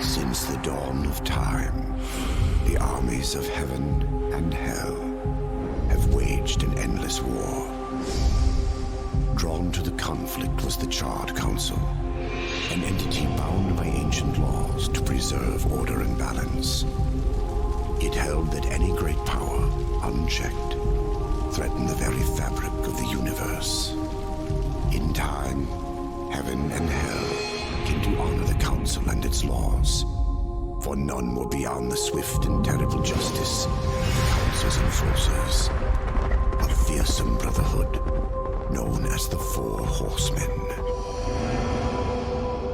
Since the dawn of time, the armies of heaven and hell have waged an endless war. Drawn to the conflict was the Charred Council, an entity bound by ancient laws to preserve order and balance. It held that any great power, unchecked, threatened the very fabric of the universe. In time, heaven and hell came to honor the Council and its laws, for none were beyond the swift and terrible justice of the Council's enforcers, a fearsome brotherhood known as the Four Horsemen.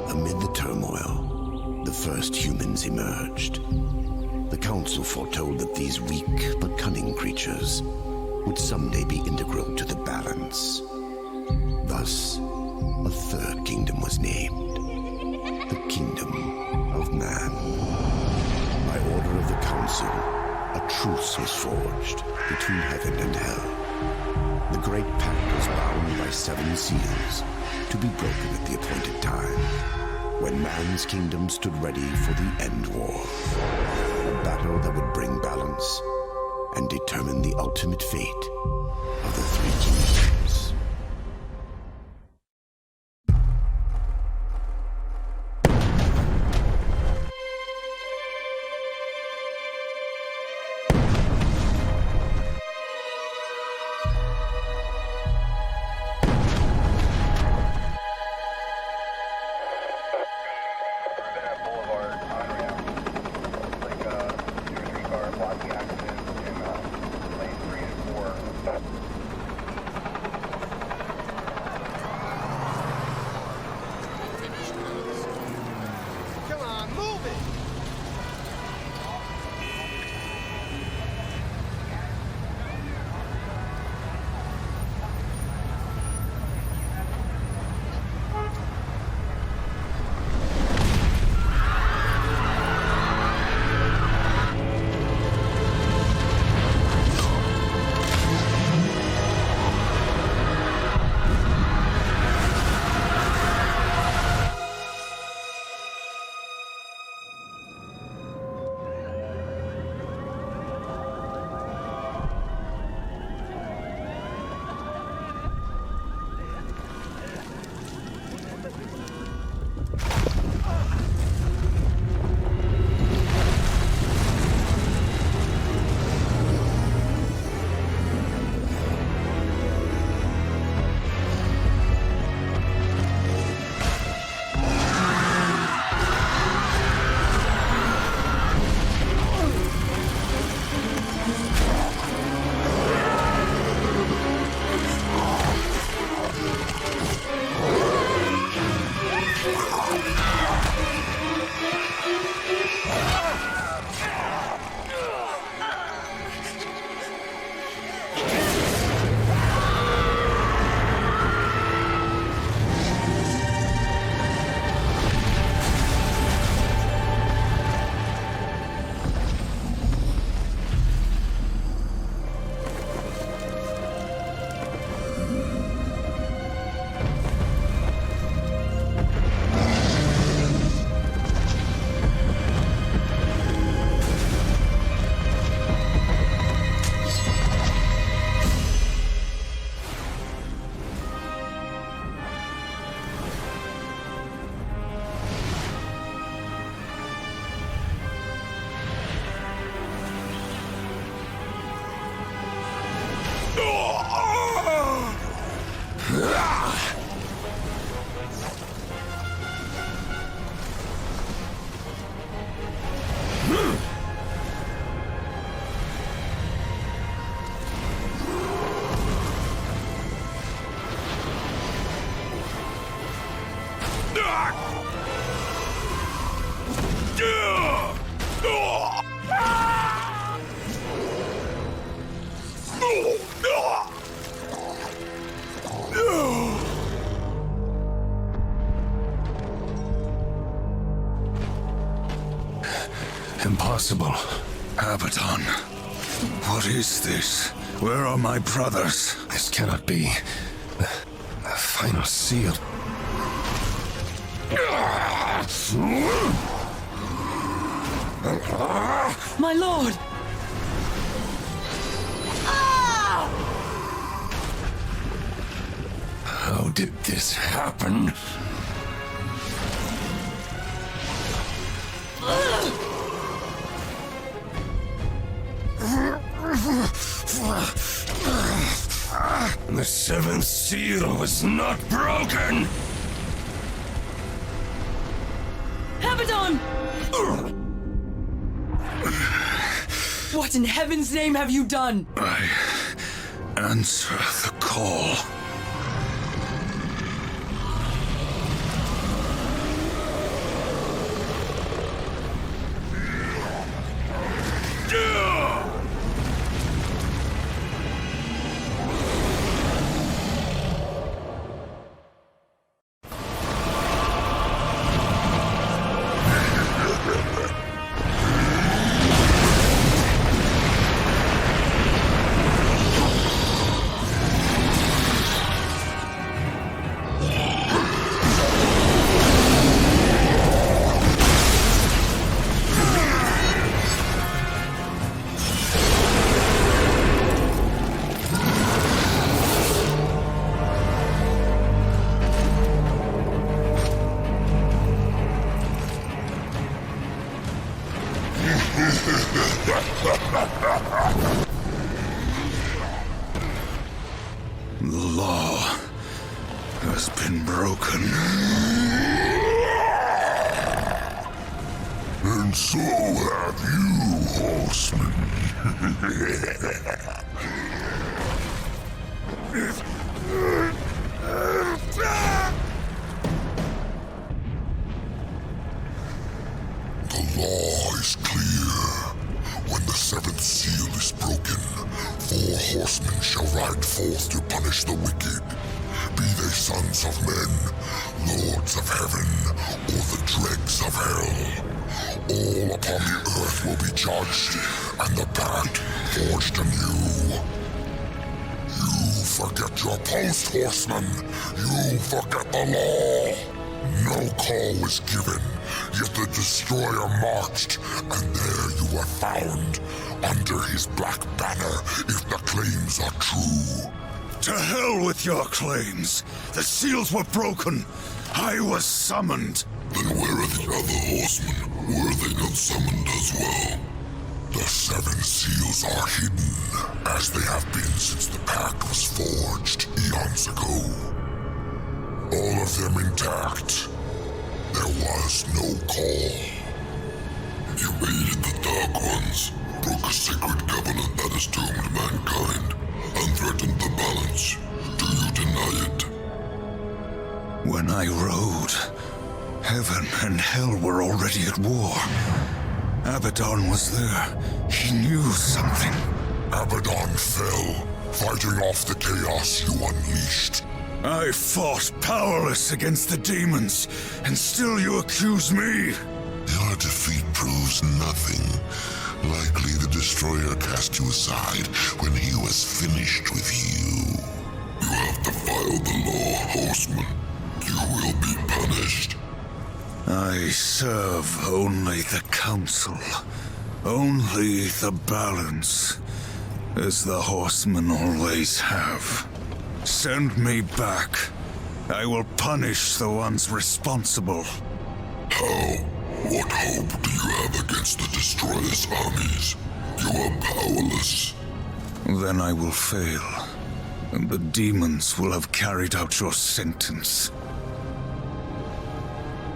Amid the turmoil, the first humans emerged. The Council foretold that these weak but cunning creatures would someday be integral to the balance. Thus, a third kingdom was named, the Kingdom of Man. By order of the Council, a truce was forged between heaven and hell. The Great Pact was bound by 7 seals to be broken at the appointed time, when man's kingdom stood ready for the end war. A battle that would bring balance and determine the ultimate fate of the 3 kingdoms. Impossible. Abaddon. What is this? Where are my brothers? This cannot be. The final seal. My lord! How did this happen? The seventh seal was not broken! Abaddon! What in heaven's name have you done? I answer the call. The law has been broken. And so have you, horseman. The law is clear. When the seventh seal is broken, 4 horsemen shall ride forth to punish the wicked, be they sons of men, lords of heaven, or the dregs of hell. All upon the earth will be judged, and the pact forged anew. You forget your post, horseman. You forget the law. No call was given, yet the destroyer marched, and there you were found, under his black banner, if the claims are true. To hell with your claims! The seals were broken! I was summoned! Then where are the other horsemen? Were they not summoned as well? The 7 seals are hidden, as they have been since the pact was forged eons ago. All of them intact. There was no call. You aided the Dark Ones, broke a sacred covenant that has doomed mankind, and threatened the balance. Do you deny it? When I rode, heaven and hell were already at war. Abaddon was there. He knew something. Abaddon fell, fighting off the chaos you unleashed. I fought powerless against the demons, and still you accuse me? Your defeat proves nothing. Likely the Destroyer cast you aside when he was finished with you. You have defiled the law, horseman. You will be punished. I serve only the Council. Only the balance. As the horsemen always have. Send me back. I will punish the ones responsible. How? What hope do you have against the Destroyer's armies? You are powerless. Then I will fail, and the demons will have carried out your sentence.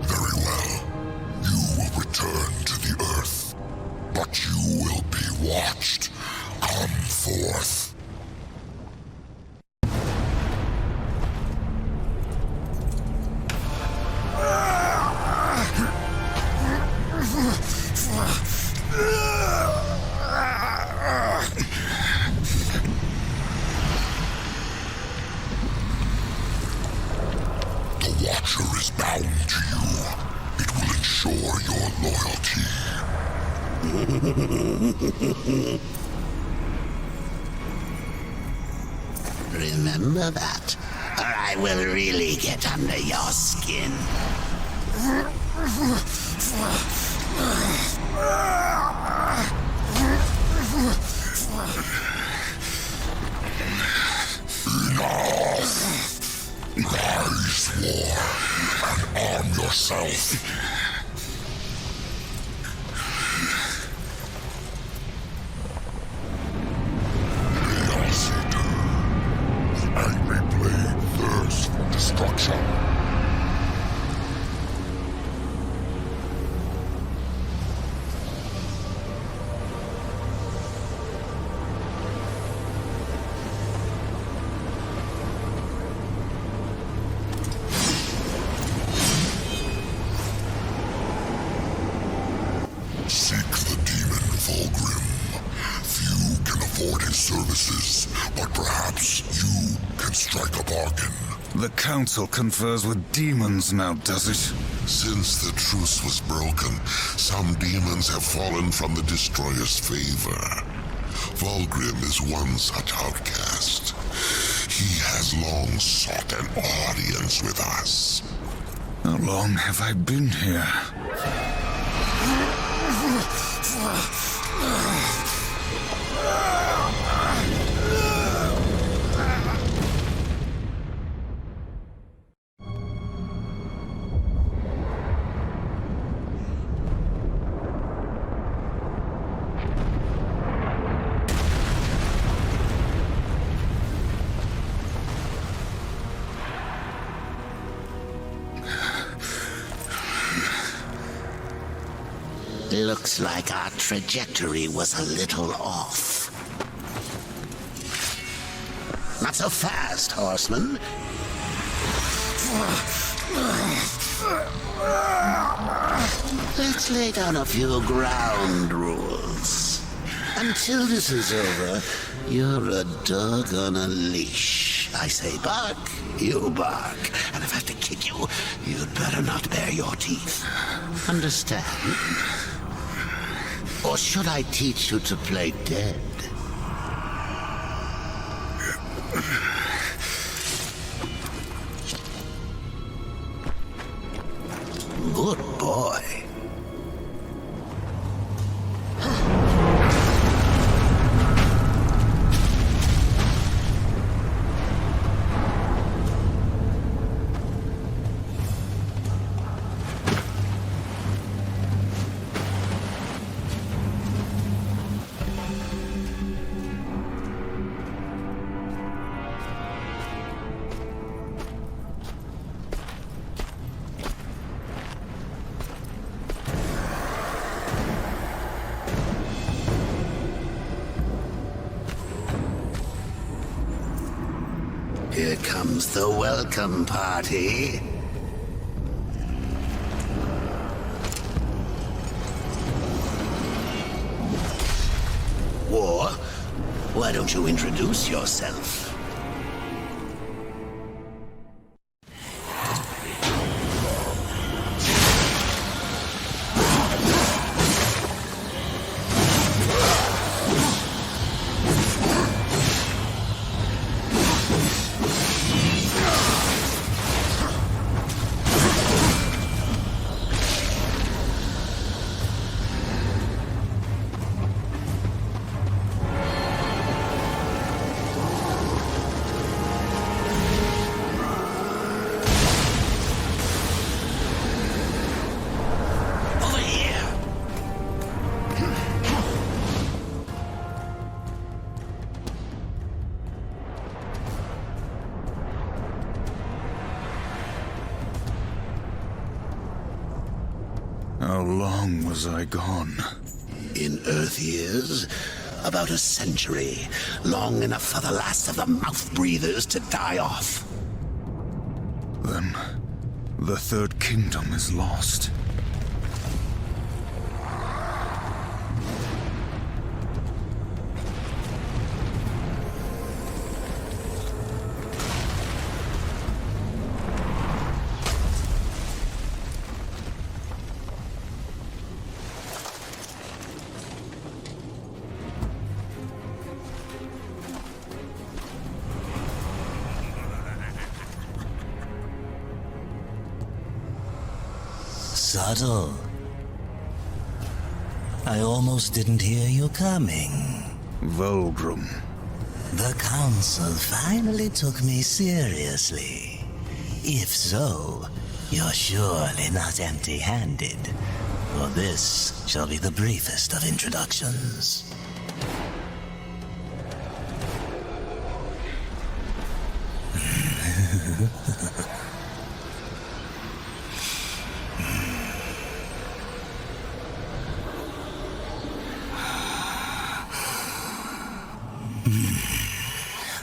Very well. You will return to the Earth, but you will be watched. Come forth. The Watcher is bound to you. It will ensure your loyalty. Remember that, or I will really get under your skin. yourself. Chaos Eater. The angry blade thirsts for destruction. Seek the demon Volgrim. Few can afford his services, but perhaps you can strike a bargain. The Council confers with demons now, does it? Since the truce was broken, some demons have fallen from the Destroyer's favor. Volgrim is one such outcast. He has long sought an audience with us. How long have I been here? Looks like our trajectory was a little off. Not so fast, horseman. Let's lay down a few ground rules. Until this is over, you're a dog on a leash. I say bark, you bark. And if I have to kick you, you'd better not bare your teeth. Understand? Or should I teach you to play dead? Good boy. Here comes the welcome party. War, why don't you introduce yourself? How long was I gone? In Earth years, about a century. Long enough for the last of the mouth breathers to die off. Then, the Third Kingdom is lost. Subtle. I almost didn't hear you coming. Volgrim. The Council finally took me seriously. If so, You're surely not empty-handed, for this shall be the briefest of introductions.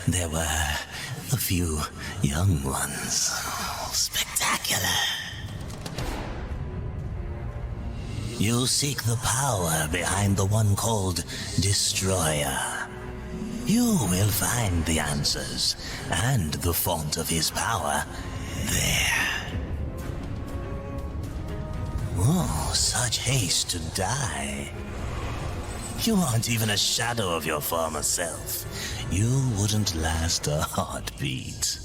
There were a few young ones. Spectacular. You seek the power behind the one called Destroyer. You will find the answers and the font of his power there. Oh, such haste to die. You aren't even a shadow of your former self. You wouldn't last a heartbeat.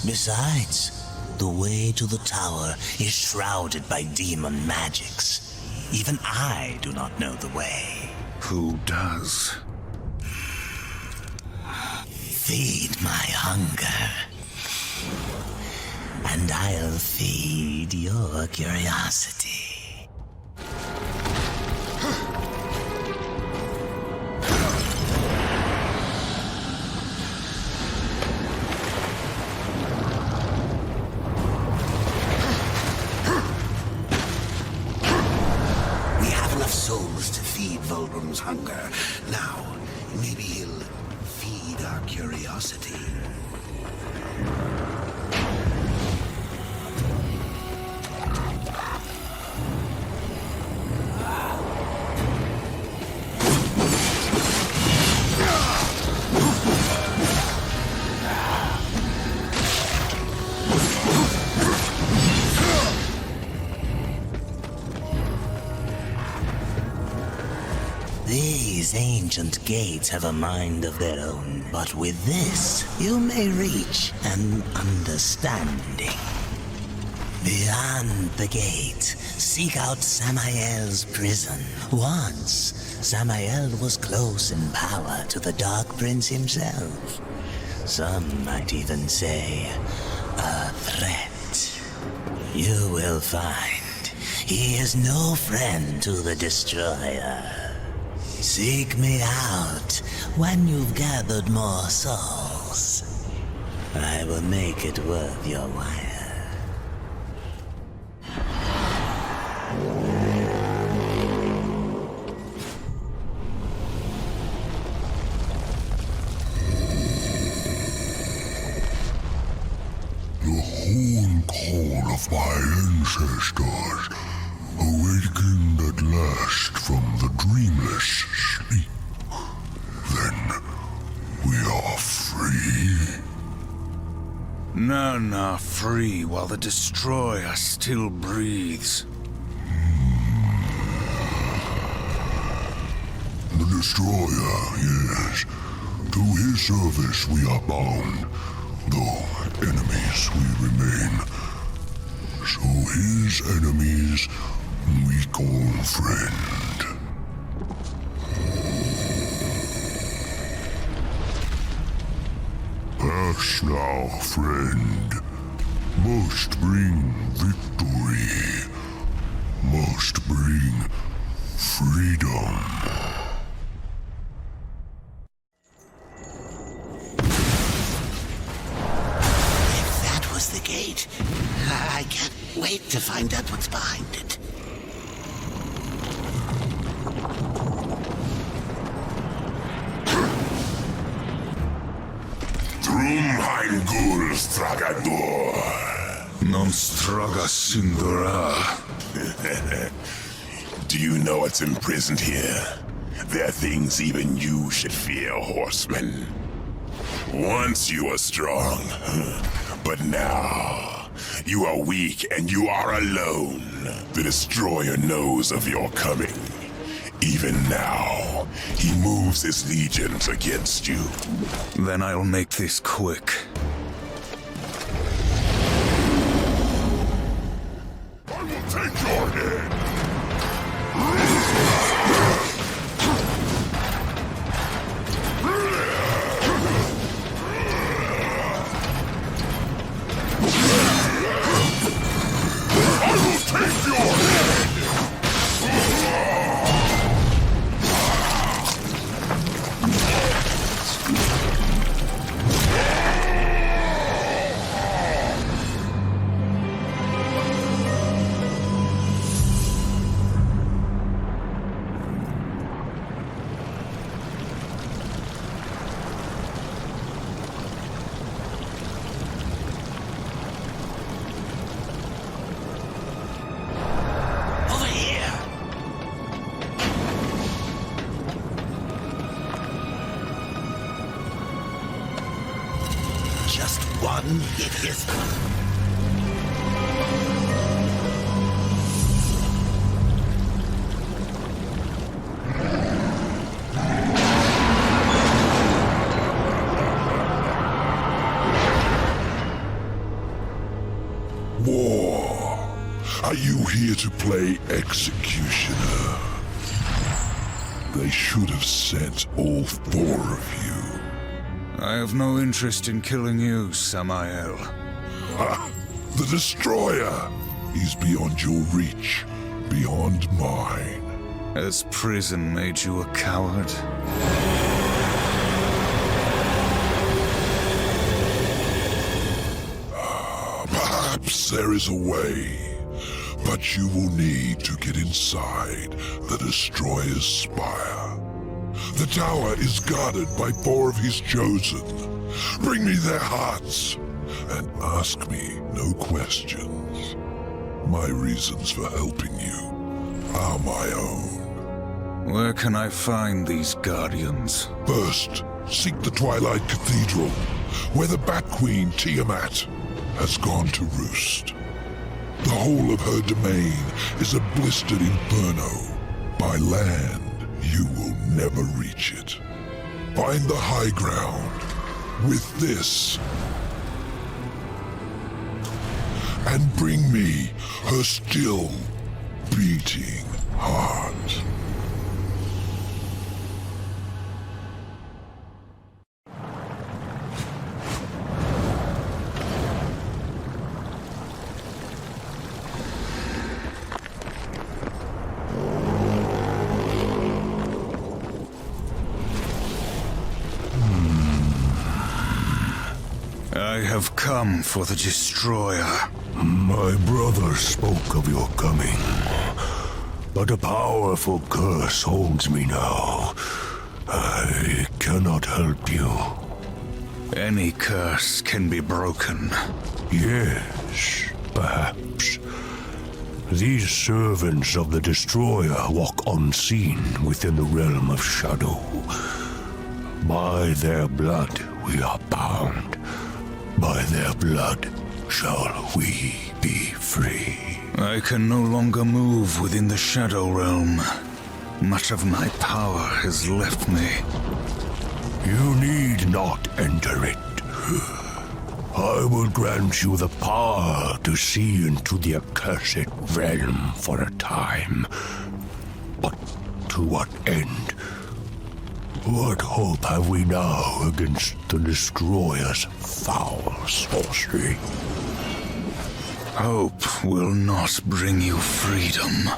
Besides, the way to the tower is shrouded by demon magics. Even I do not know the way. Who does? Feed my hunger, and I'll feed your curiosity. Souls to feed Volrum's hunger. Now, maybe he'll feed our curiosity. These ancient gates have a mind of their own, but with this, you may reach an understanding. Beyond the gate, seek out Samael's prison. Once, Samael was close in power to the Dark Prince himself. Some might even say, a threat. You will find he is no friend to the Destroyer. Seek me out when you've gathered more souls. I will make it worth your while. The horn call of my ancestors awakened at last from the dreamless sleep. Then we are free. No, free while the Destroyer still breathes. The Destroyer, yes. To his service we are bound, though enemies we remain. So his enemies we call friend. Pass now, friend. Must bring victory. Must bring freedom. If that was the gate, I can't wait to find out what's behind it. Mein Gul Stragador. Non straga sindora. Do you know what's imprisoned here? There are things even you should fear, horseman. Once you were strong, but now you are weak and you are alone. The Destroyer knows of your coming. Even now, he moves his legions against you. Then I'll make this quick. I will take your head! on, idiot. War. Are you here to play executioner? They should have sent all 4 of you. I have no interest in killing you, Samael. Ha! The Destroyer! He's beyond your reach, beyond mine. Has prison made you a coward? Perhaps there is a way, but you will need to get inside the Destroyer's spire. The tower is guarded by 4 of his chosen. Bring me their hearts, and ask me no questions. My reasons for helping you are my own. Where can I find these guardians? First, seek the Twilight Cathedral, where the Bat Queen Tiamat has gone to roost. The whole of her domain is a blistered inferno. By land, you will never reach it. Find the high ground with this, and bring me her still beating heart. I have come for the Destroyer. My brother spoke of your coming, but a powerful curse holds me now. I cannot help you. Any curse can be broken. Yes, perhaps. These servants of the Destroyer walk unseen within the realm of shadow. By their blood we are bound. By their blood shall we be free. I can no longer move within the Shadow Realm. Much of my power has left me. You need not enter it. I will grant you the power to see into the accursed realm for a time. But to what end? What hope have we now against the Destroyer's foul sorcery? Hope will not bring you freedom.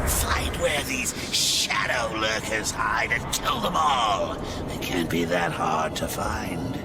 Find where these shadow lurkers hide and kill them all. They can't be that hard to find.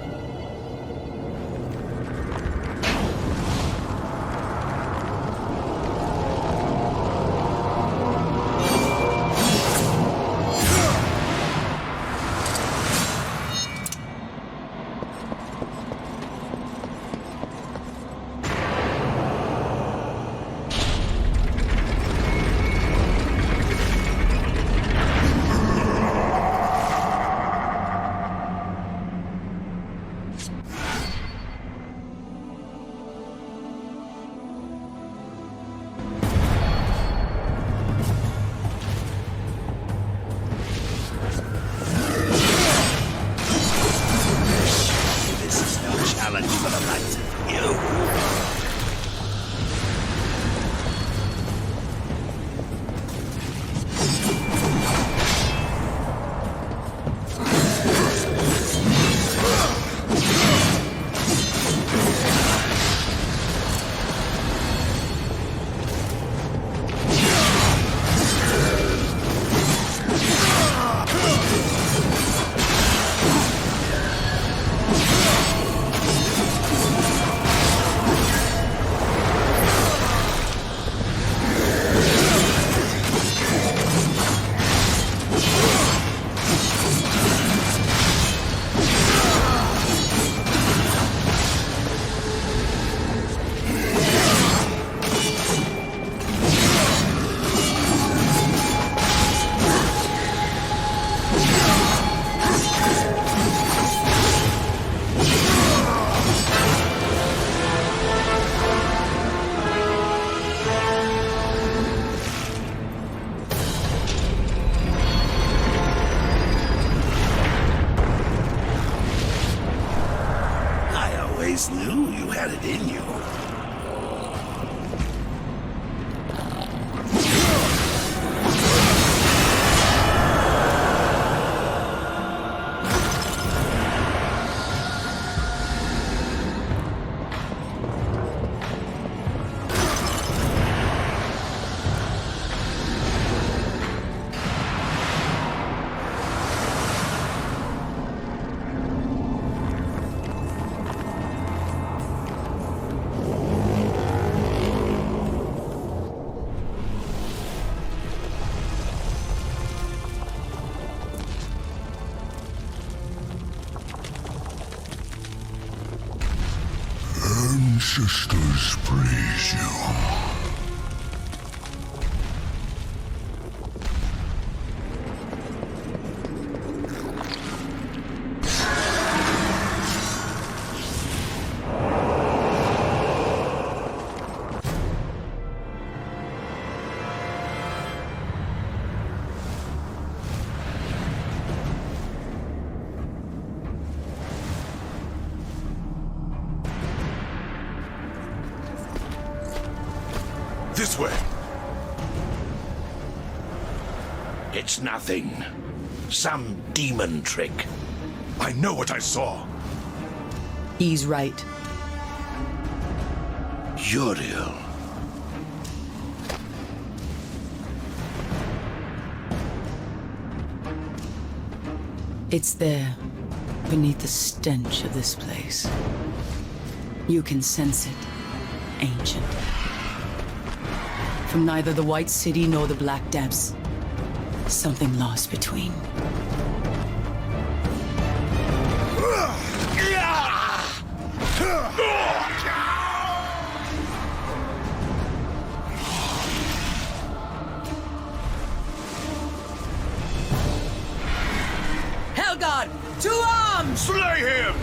sisters praise you. This way. It's nothing. Some demon trick. I know what I saw. He's right. Uriel. It's there, beneath the stench of this place. You can sense it, ancient. From neither the White City nor the Black Depths. Something lost between. Hellgod, to arms! Slay him!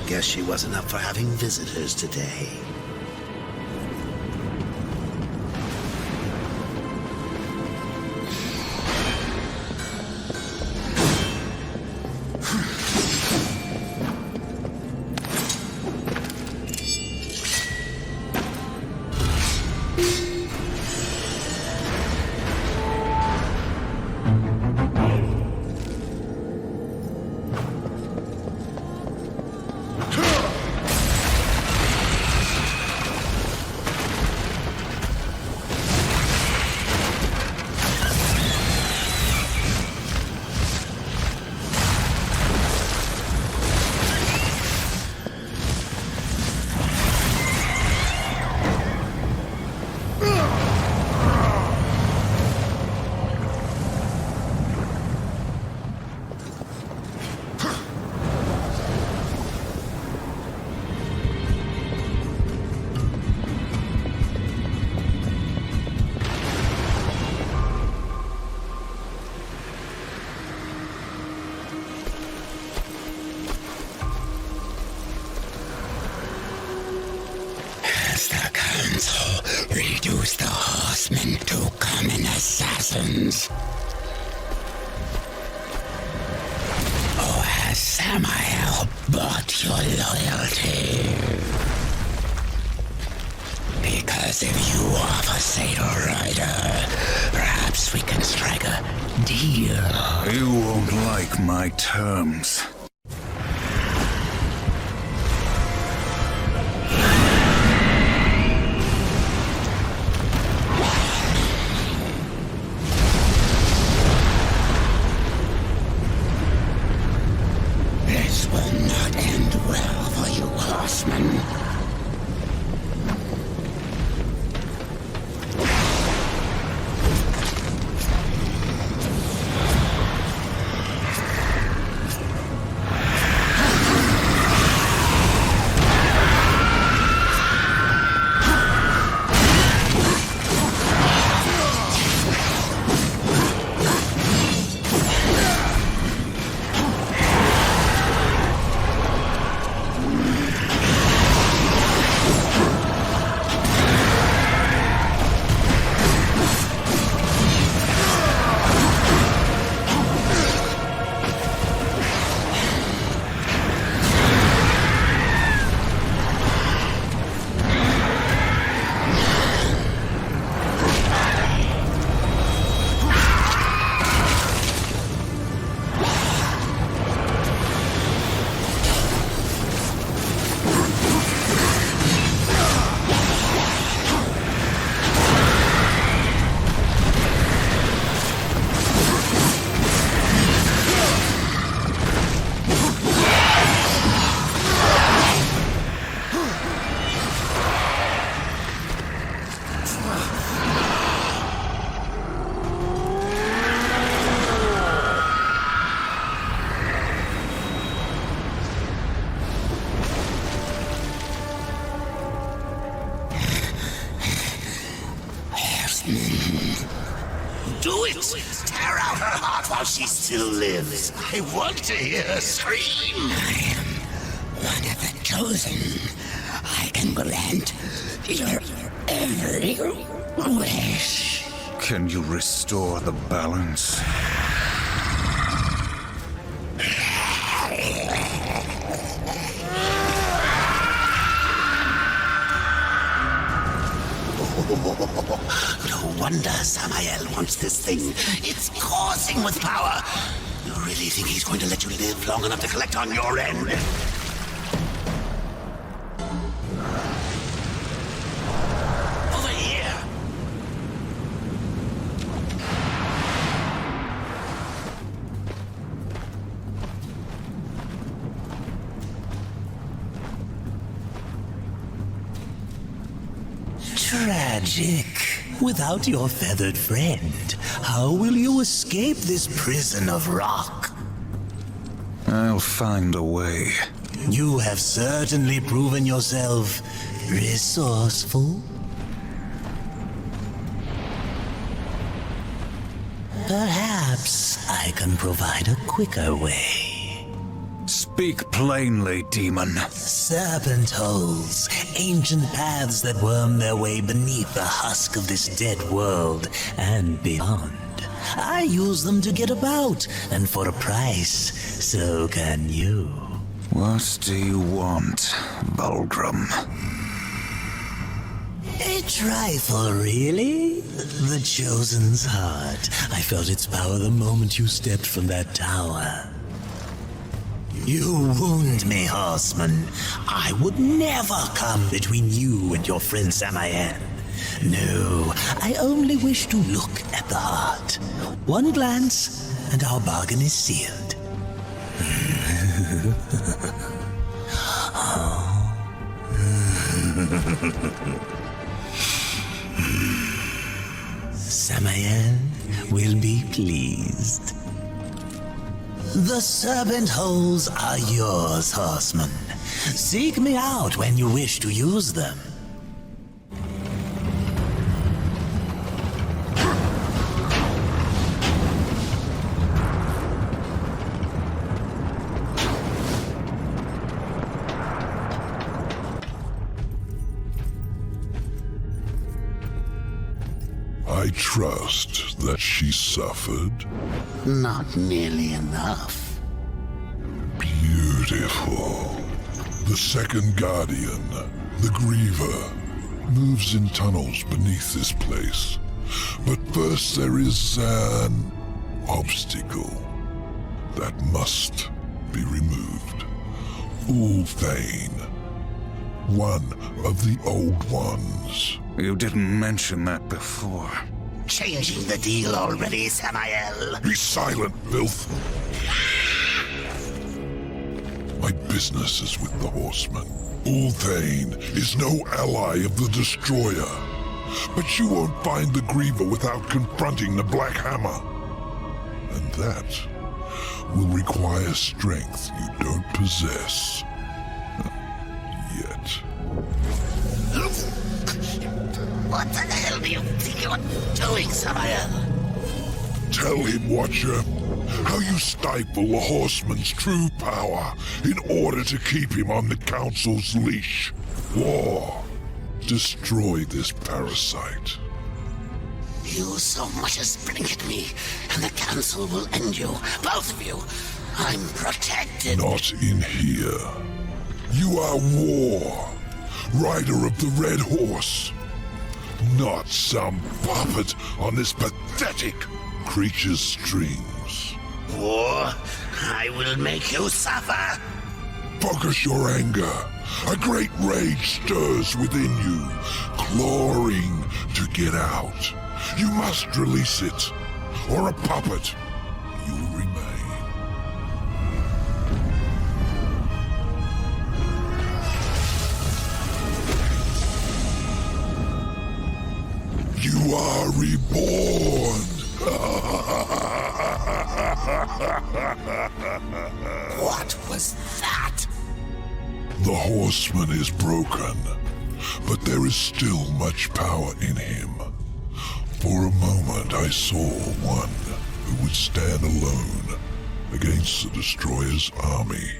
Guess she wasn't up for having visitors today. Reduce the horsemen to common assassins. Or has Samael bought your loyalty? Because if you offer Satyr Rider, perhaps we can strike a deal. You won't like my terms. This will not end well for you, horsemen. Tear out her heart while she still lives. I want to hear her scream. I am one of the chosen. I can grant your every wish. Can you restore the balance? No wonder Samael wants this thing. It's coursing with power. You really think he's going to let you live long enough to collect on your end? Over here. Tragic. Without your feathered friend, how will you escape this prison of rock? I'll find a way. You have certainly proven yourself resourceful. Perhaps I can provide a quicker way. Speak plainly, demon. Serpent holes, ancient paths that worm their way beneath the husk of this dead world and beyond. I use them to get about, and for a price, so can you. What do you want, Bulgrim? A trifle, really? The Chosen's heart. I felt its power the moment you stepped from that tower. You wound me, horseman. I would never come between you and your friend Samael. No, I only wish to look at the heart. One glance, and our bargain is sealed. Samael will be pleased. The serpent holes are yours, horseman. Seek me out when you wish to use them. I trust that she suffered. Not nearly enough. Beautiful. The second guardian, the Griever, moves in tunnels beneath this place. But first there is an obstacle that must be removed. Ulthane, one of the old ones. You didn't mention that before. Changing the deal already, Samael. Be silent, filth. My business is with the horseman. Ulthane is no ally of the Destroyer. But you won't find the Griever without confronting the Black Hammer. And that will require strength you don't possess. Yet. What the hell do you think you're doing, Samael? Tell him, Watcher, how you stifle the horseman's true power in order to keep him on the Council's leash. War. Destroy this parasite. You so much as blink at me, and the Council will end you, both of you. I'm protected. Not in here. You are War, rider of the Red Horse. Not some puppet on this pathetic creature's strings. War, I will make you suffer. Focus your anger. A great rage stirs within you, clawing to get out. You must release it, or a puppet, you'll remain. You are reborn! What was that? The horseman is broken, but there is still much power in him. For a moment I saw one would stand alone against the Destroyer's army.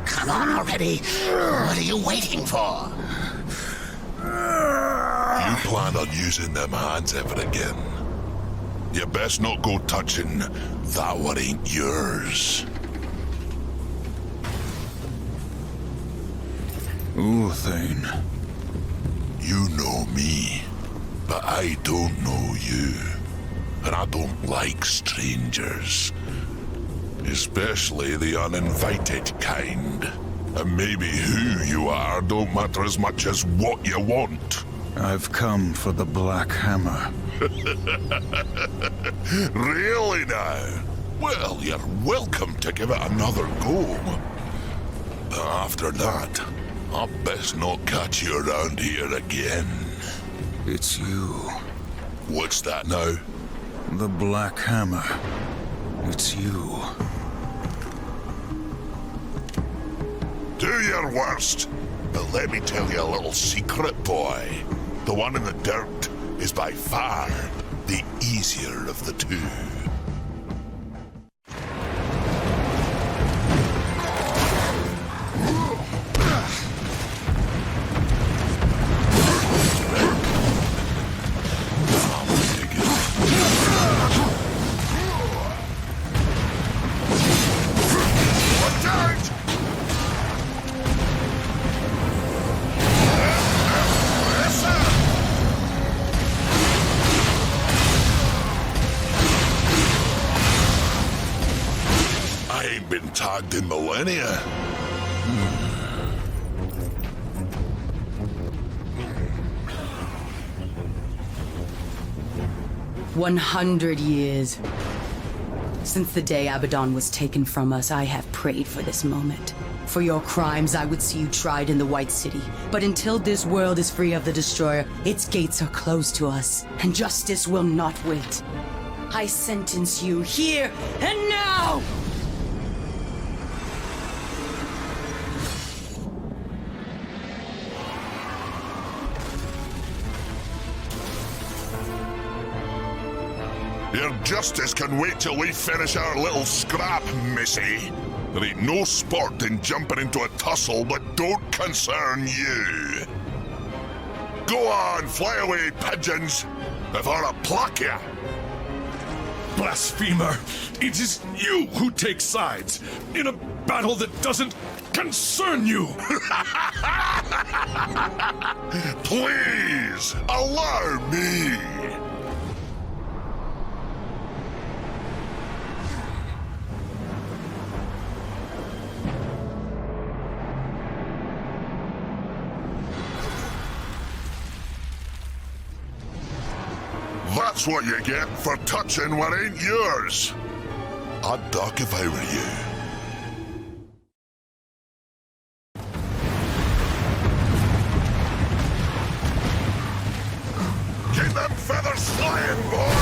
Come on already. What are you waiting for? You plan on using them hands ever again? You best not go touching that what ain't yours. Thane. You know me, but I don't know you. And I don't like strangers. Especially the uninvited kind. And maybe who you are don't matter as much as what you want. I've come for the Black Hammer. Really now? Well, you're welcome to give it another go. But after that, I best not catch you around here again. It's you. What's that now? The Black Hammer. It's you. Do your worst. But let me tell you a little secret, boy. The one in the dirt is by far the easier of the two. Tagged in millennia. 100 years. Since the day Abaddon was taken from us, I have prayed for this moment. For your crimes, I would see you tried in the White City. But until this world is free of the Destroyer, its gates are closed to us, and justice will not wait. I sentence you here and now! Your justice can wait till we finish our little scrap, missy. There ain't no sport in jumping into a tussle that don't concern you. Go on, fly away, pigeons, before I pluck ya. Blasphemer! It is you who take sides in a battle that doesn't concern you! Please, allow me! That's what you get for touching what ain't yours. I'd duck if I were you. Keep them feathers flying, boy!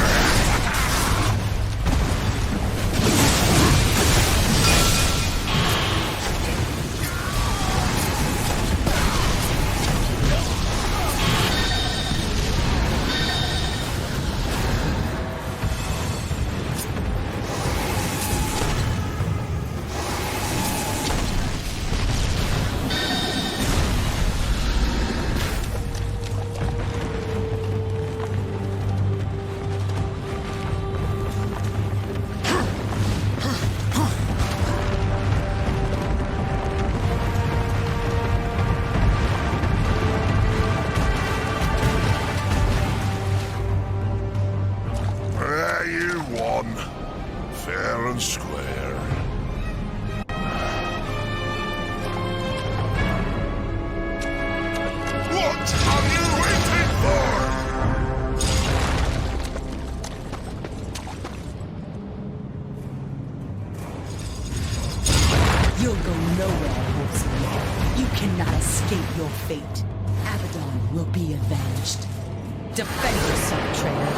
cannot escape your fate. Abaddon will be avenged. Defend yourself, traitor.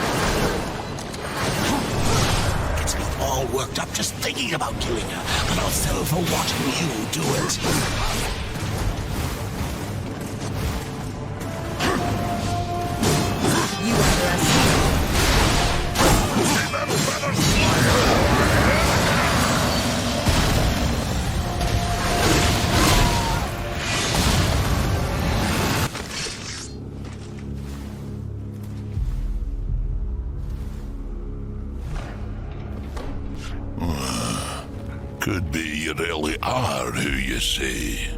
Gets me all worked up just thinking about killing her, but I'll settle for watching you do it. You underestimate. Could be you really are who you say.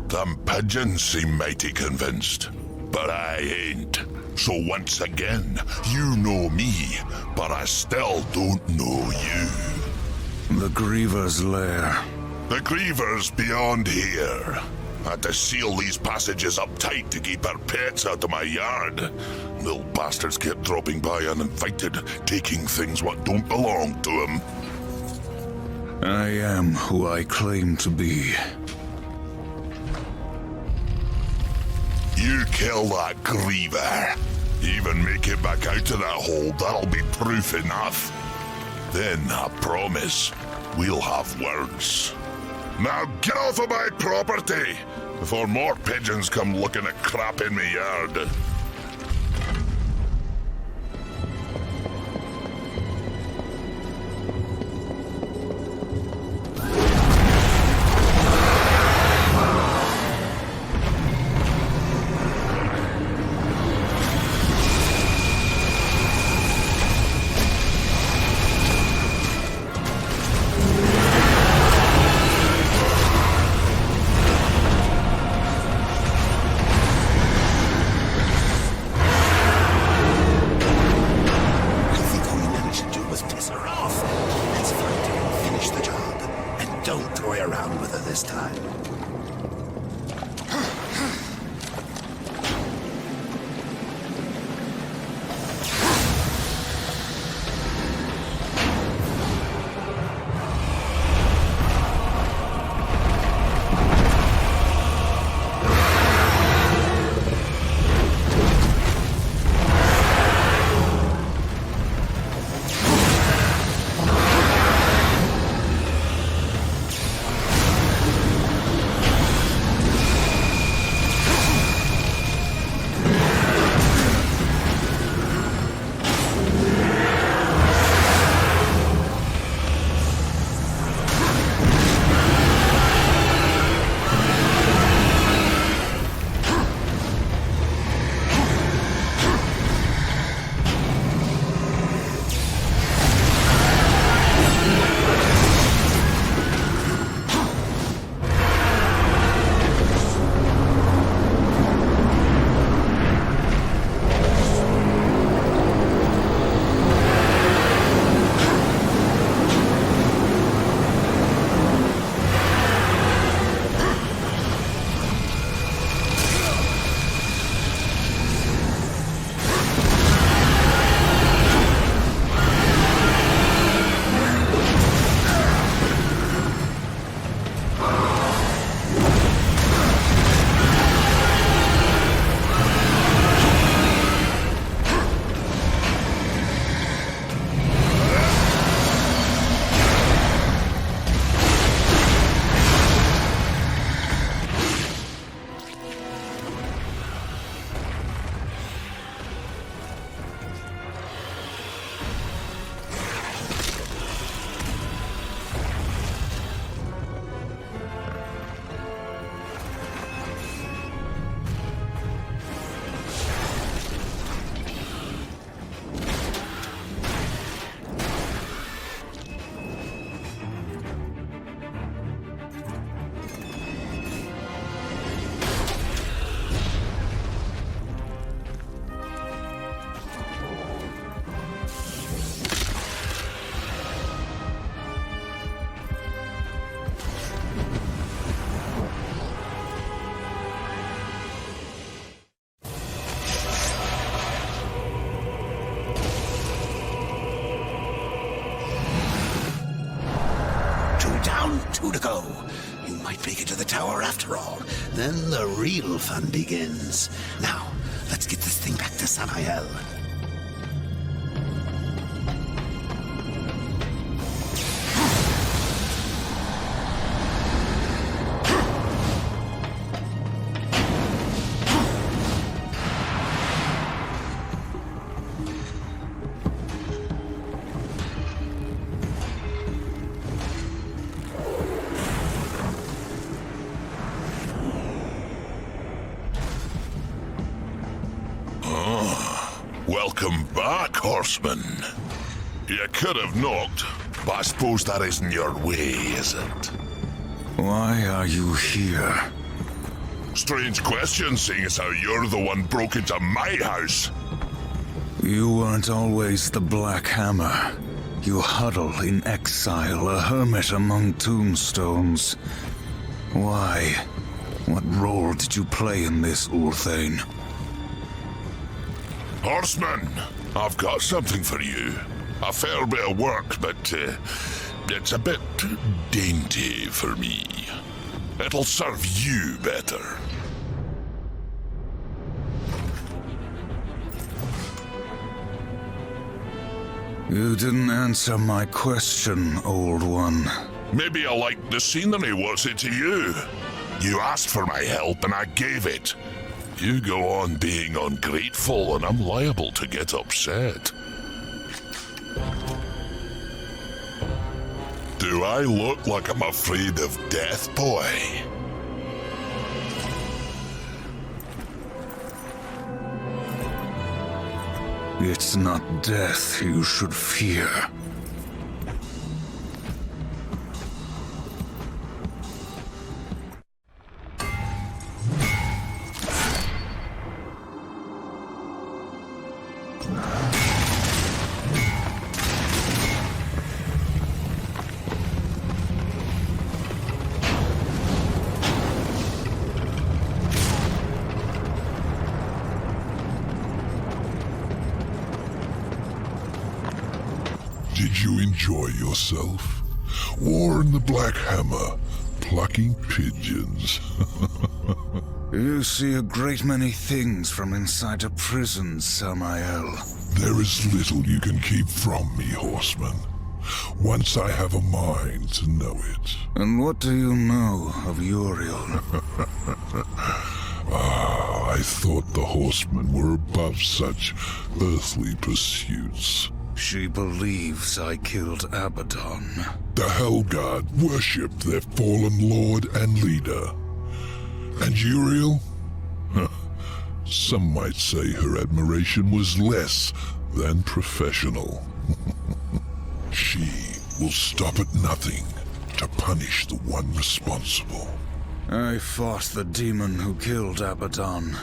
Them pigeons seem mighty convinced, but I ain't. So once again, you know me, but I still don't know you. The Griever's lair. The Griever's beyond here. Had to seal these passages up tight to keep our pets out of my yard. Little bastards kept dropping by uninvited, taking things what don't belong to them. I am who I claim to be. You kill that Griever. Even make it back out of that hole, that'll be proof enough. Then, I promise, we'll have words. Now get off of my property, before more pigeons come looking at crap in my yard. This time. to go. You might make it to the tower after all. Then the real fun begins. Now, let's get this thing back to Samael. Welcome back, horseman. You could have knocked, but I suppose that isn't your way, is it? Why are you here? Strange question, seeing as how you're the one broke into my house. You weren't always the Black Hammer. You huddle in exile, a hermit among tombstones. Why? What role did you play in this, Ulthane? Horseman, I've got something for you. A fair bit of work, but it's a bit dainty for me. It'll serve you better. You didn't answer my question, old one. Maybe I liked the scenery, what's it to you? You asked for my help and I gave it. You go on being ungrateful and I'm liable to get upset. Do I look like I'm afraid of death, boy? It's not death you should fear. Did you enjoy yourself? War in the Black Hammer, plucking pigeons. You see a great many things from inside a prison, Samael. There is little you can keep from me, horseman. Once I have a mind to know it. And what do you know of Uriel? I thought the horsemen were above such earthly pursuits. She believes I killed Abaddon. The Hellguard worshipped their fallen lord and leader. And Uriel? Some might say her admiration was less than professional. She will stop at nothing to punish the one responsible. I fought the demon who killed Abaddon,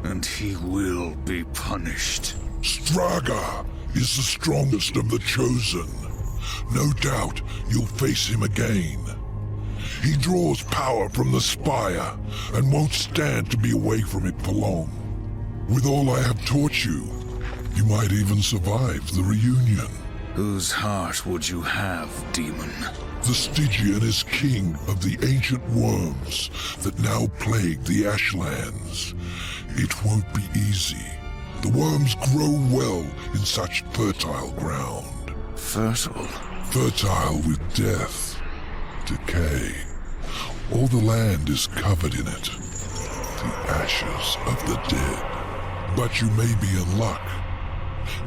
and he will be punished. Straga is the strongest of the Chosen. No doubt you'll face him again. He draws power from the spire and won't stand to be away from it for long. With all I have taught you, you might even survive the reunion. Whose heart would you have, demon? The Stygian is king of the ancient worms that now plague the Ashlands. It won't be easy. The worms grow well in such fertile ground. Fertile? Fertile with death, decay. All the land is covered in it. The ashes of the dead. But you may be in luck.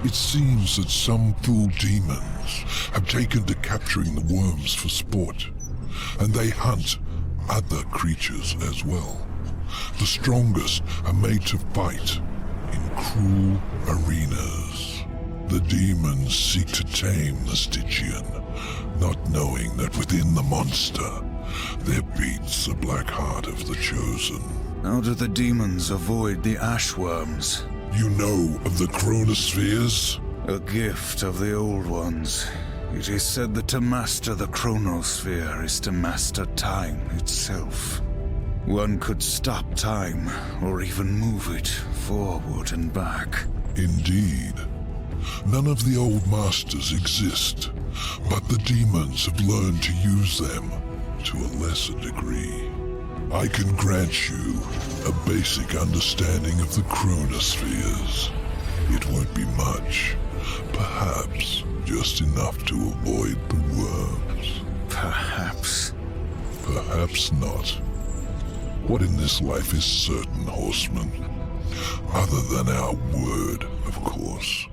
It seems that some fool demons have taken to capturing the worms for sport, and they hunt other creatures as well. The strongest are made to fight in cruel arenas. The demons seek to tame the Stygian, not knowing that within the monster there beats the black heart of the Chosen. How do the demons avoid the ashworms? You know of the chronospheres? A gift of the old ones. It is said that to master the chronosphere is to master time itself. One could stop time, or even move it forward and back. Indeed. None of the old masters exist, but the demons have learned to use them to a lesser degree. I can grant you a basic understanding of the chronospheres. It won't be much, perhaps just enough to avoid the worms. Perhaps. Perhaps not. What in this life is certain, horseman? Other than our word, of course.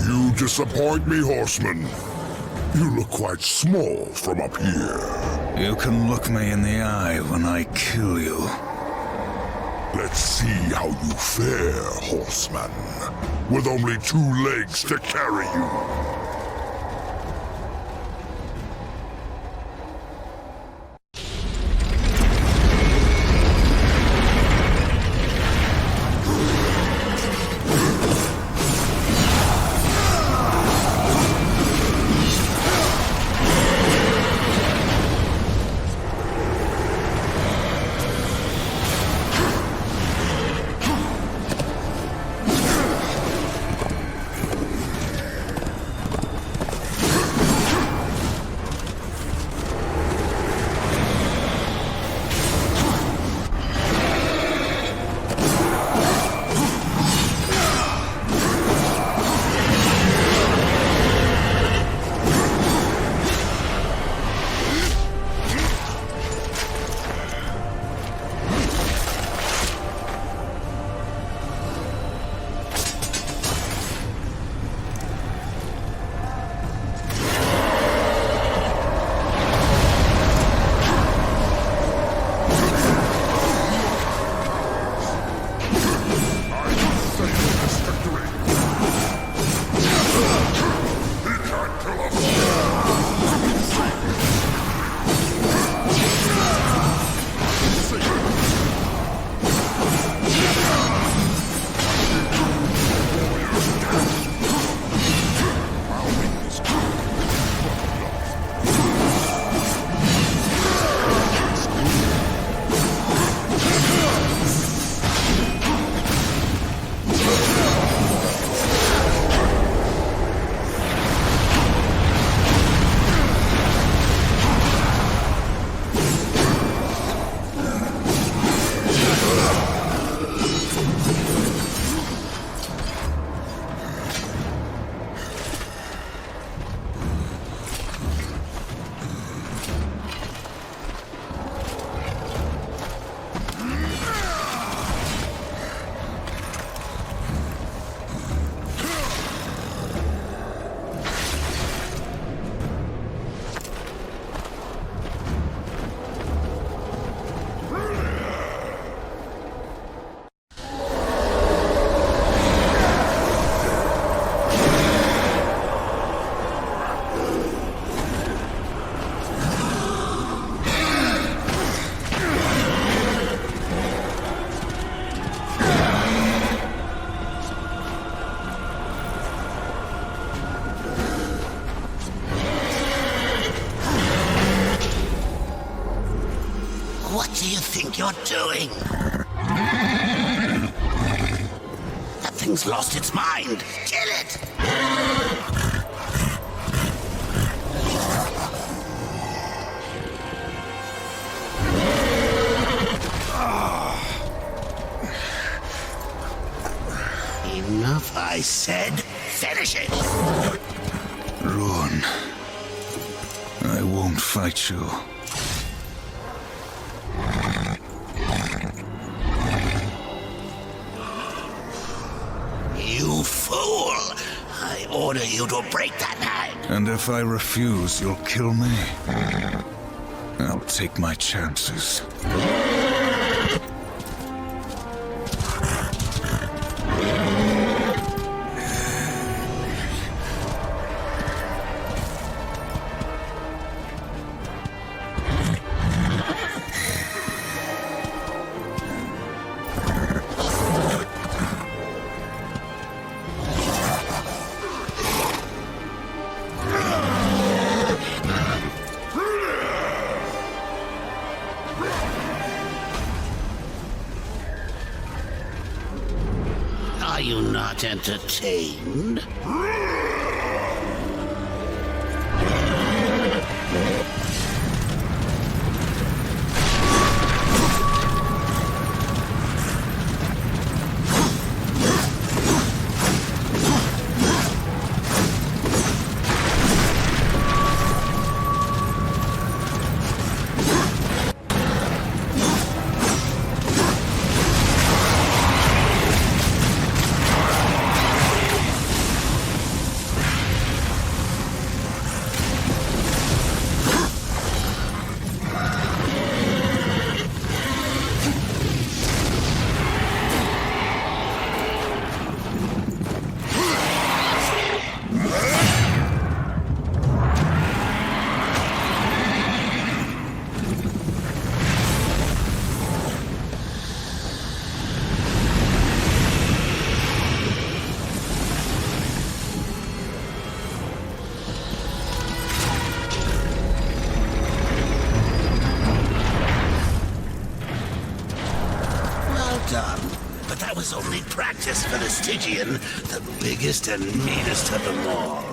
You disappoint me, horseman. You look quite small from up here. You can look me in the eye when I kill you. Let's see how you fare, horseman, with only 2 legs to carry you. What do you think you're doing? That thing's lost its mind. Kill it! Enough, I said. Finish it! Ruin. I won't fight you. You fool! I order you to break that hand. And if I refuse, you'll kill me. I'll take my chances. Are you not entertained? Done. But that was only practice for the Stygian, the biggest and meanest of them all.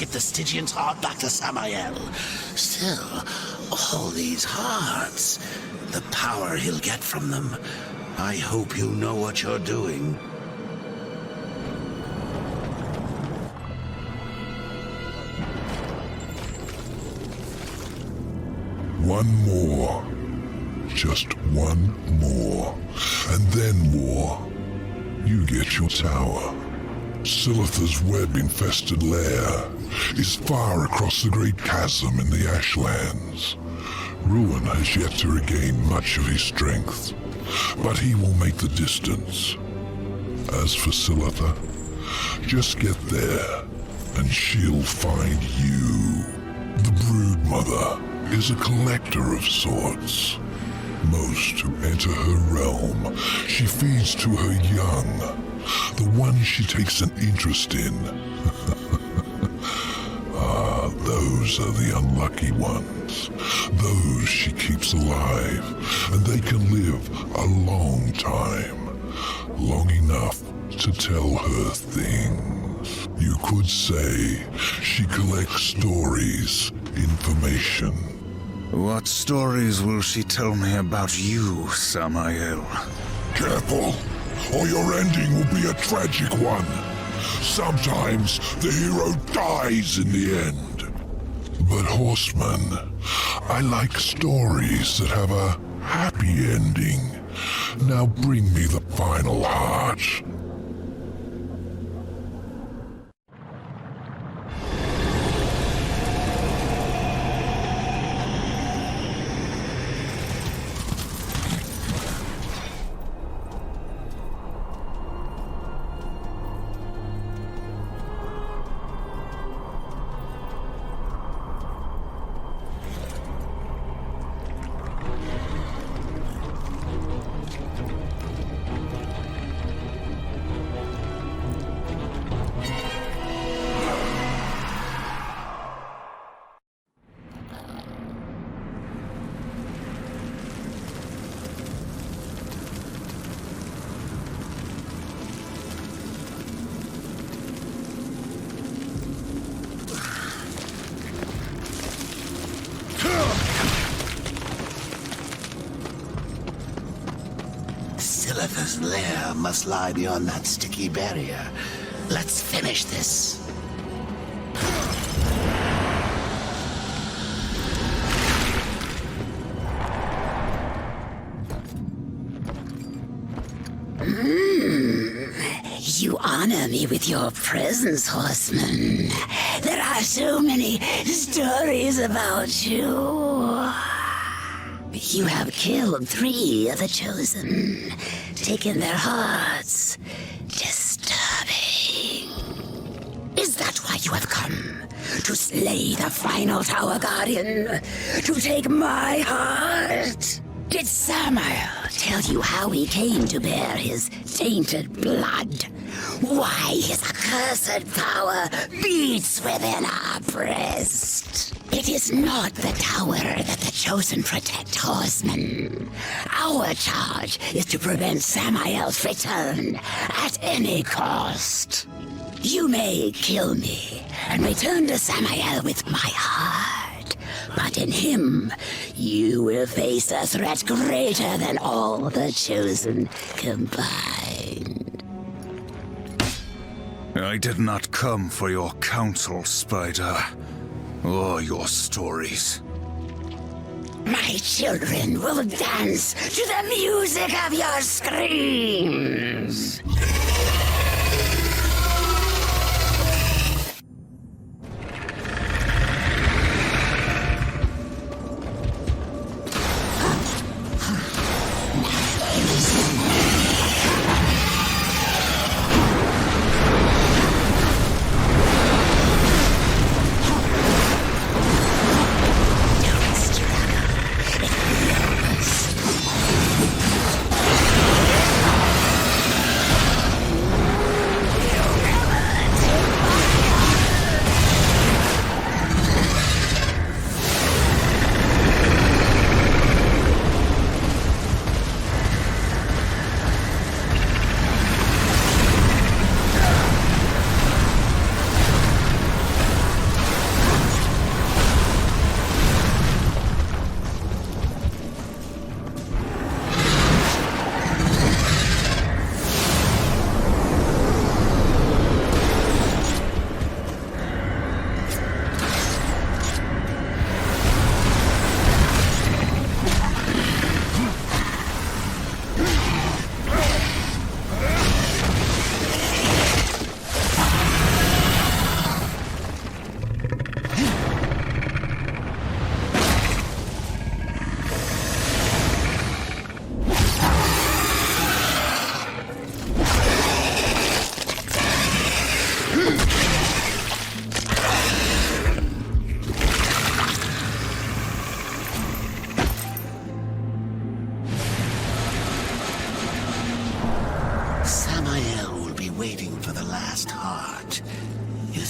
get the Stygian's heart back to Samael. Still, all these hearts, the power he'll get from them. I hope you know what you're doing. One more. Just one more. And then war. You get your tower. Silith's web-infested lair is far across the great chasm in the Ashlands. Ruin has yet to regain much of his strength, but he will make the distance. As for Silitha, just get there, and she'll find you. The Broodmother is a collector of sorts. Most who enter her realm, she feeds to her young, the ones she takes an interest in. Those are the unlucky ones. Those she keeps alive, and they can live a long time. Long enough to tell her things. You could say she collects stories, information. What stories will she tell me about you, Samael? Careful, or your ending will be a tragic one. Sometimes the hero dies in the end. But Horseman, I like stories that have a happy ending. Now bring me the final heart. Silith's lair must lie beyond that sticky barrier. Let's finish this. You honor me with your presence, Horseman. There are so many stories about you. You have killed 3 of the Chosen, taken their hearts. Disturbing. Is that why you have come? To slay the final Tower Guardian? To take my heart? Did Samael tell you how he came to bear his tainted blood? Why his accursed power beats within our breast? It is not the tower that the Chosen protect, Horseman. Our charge is to prevent Samael's return at any cost. You may kill me and return to Samael with my heart, but in him, you will face a threat greater than all the Chosen combined. I did not come for your counsel, Spider, or your stories. My children will dance to the music of your screams.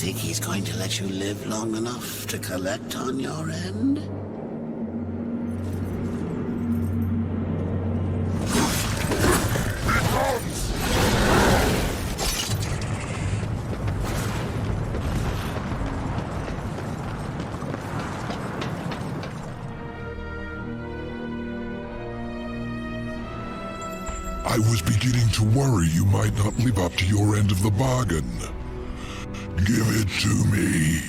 think he's going to let you live long enough to collect on your end? I was beginning to worry you might not live up to your end of the bargain. Give it to me.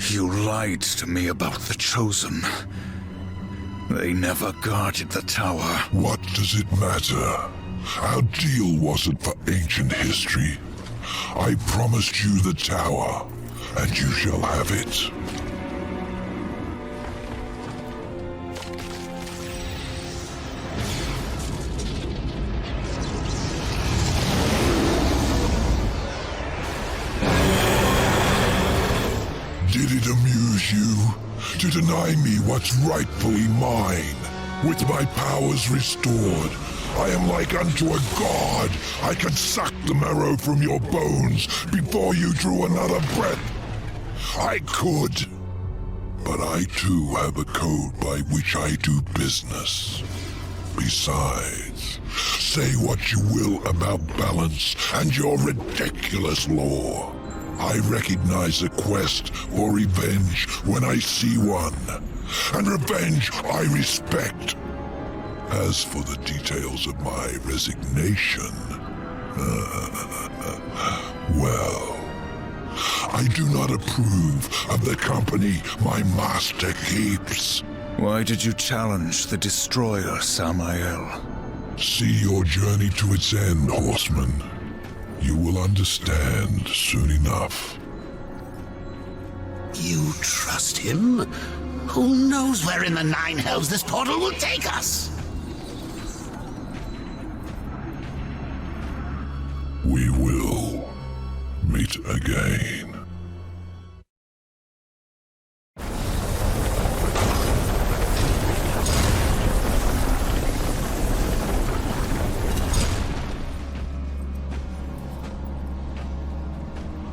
You lied to me about the Chosen. They never guarded the tower. What does it matter? Our deal wasn't for ancient history. I promised you the tower, and you shall have it. Did it amuse you to deny me what's rightfully mine? With my powers restored, I am like unto a god. I can suck the marrow from your bones before you drew another breath. I could, but I too have a code by which I do business. Besides, say what you will about balance and your ridiculous lore. I recognize a quest for revenge when I see one, and revenge I respect. As for the details of my resignation, well, I do not approve of the company my master keeps. Why did you challenge the Destroyer, Samael? See your journey to its end, horseman. You will understand soon enough. You trust him? Who knows where in the Nine Hells this portal will take us? We will meet again.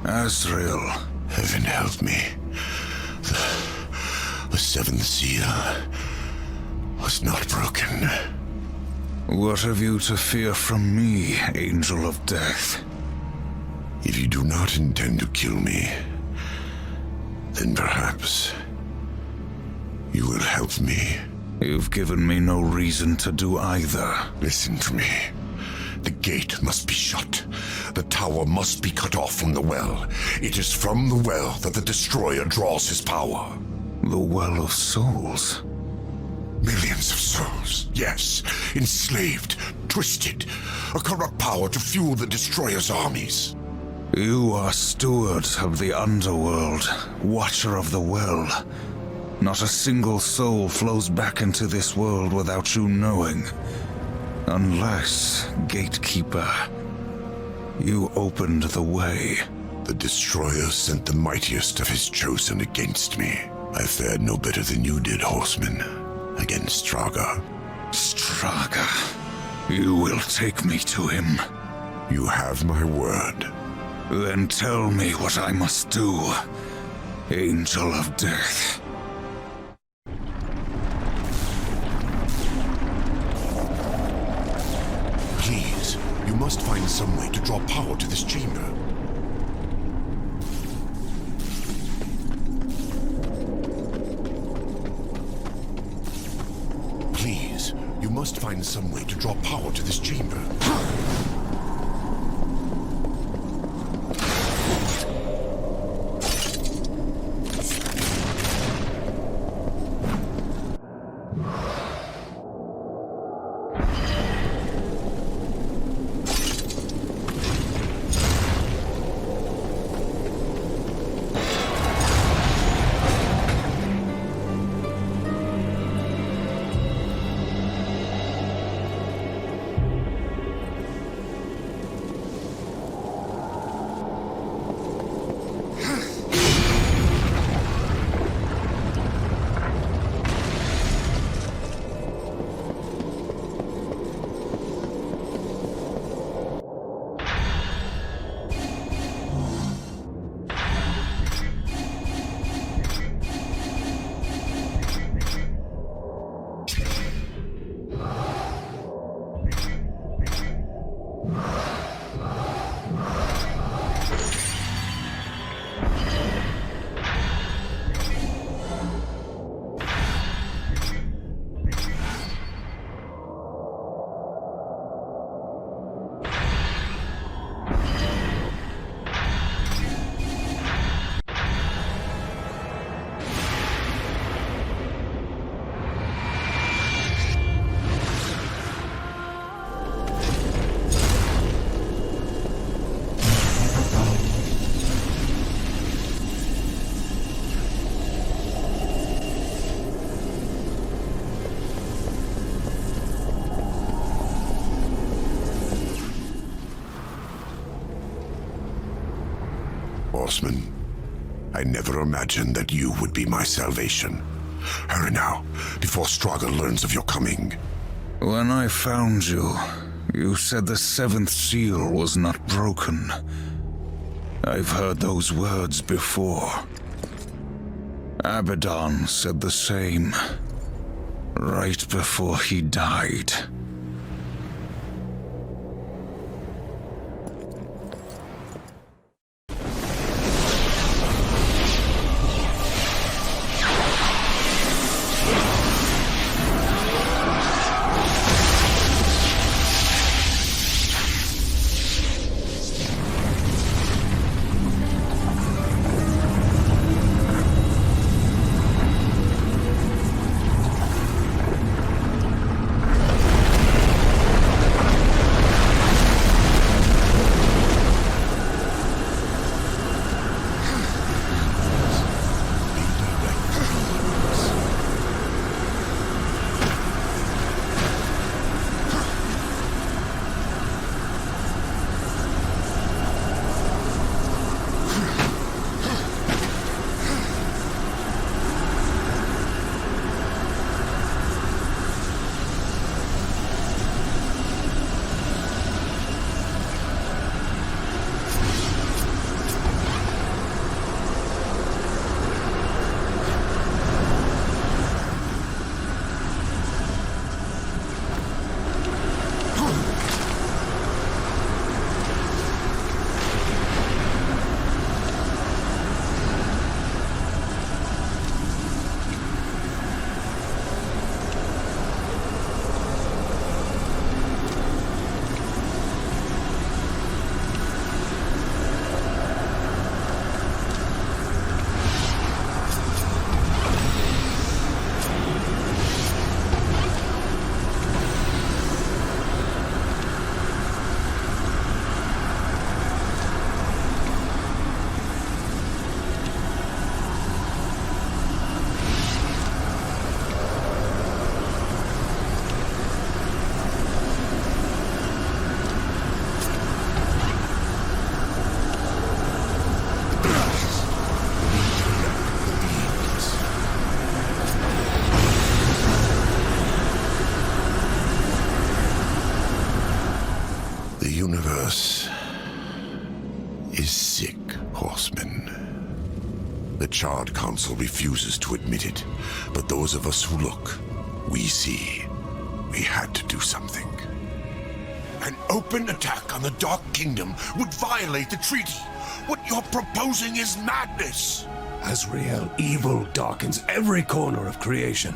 Azrael. Heaven help me. The seventh seal was not broken. What have you to fear from me, Angel of Death? If you do not intend to kill me, then perhaps you will help me. You've given me no reason to do either. Listen to me. The gate must be shut. The tower must be cut off from the well. It is from the well that the Destroyer draws his power. The Well of Souls? Millions of souls, yes. Enslaved, twisted. A corrupt power to fuel the Destroyer's armies. You are steward of the underworld, watcher of the well. Not a single soul flows back into this world without you knowing. Unless, gatekeeper, you opened the way. The Destroyer sent the mightiest of his chosen against me. I fared no better than you did, horseman, against Straga. Straga, you will take me to him. You have my word. Then tell me what I must do, Angel of Death. Please, you must find some way to draw power to this chamber. Please, you must find some way to draw power to this chamber. horseman. I never imagined that you would be my salvation. Hurry now, before Strahd learns of your coming. When I found you, you said the seventh seal was not broken. I've heard those words before. Abaddon said the same, right before he died. The universe is sick, horseman. The Charred Council refuses to admit it, but those of us who look, we see. We had to do something. An open attack on the Dark Kingdom would violate the treaty. What you're proposing is madness. Azrael, evil darkens every corner of creation.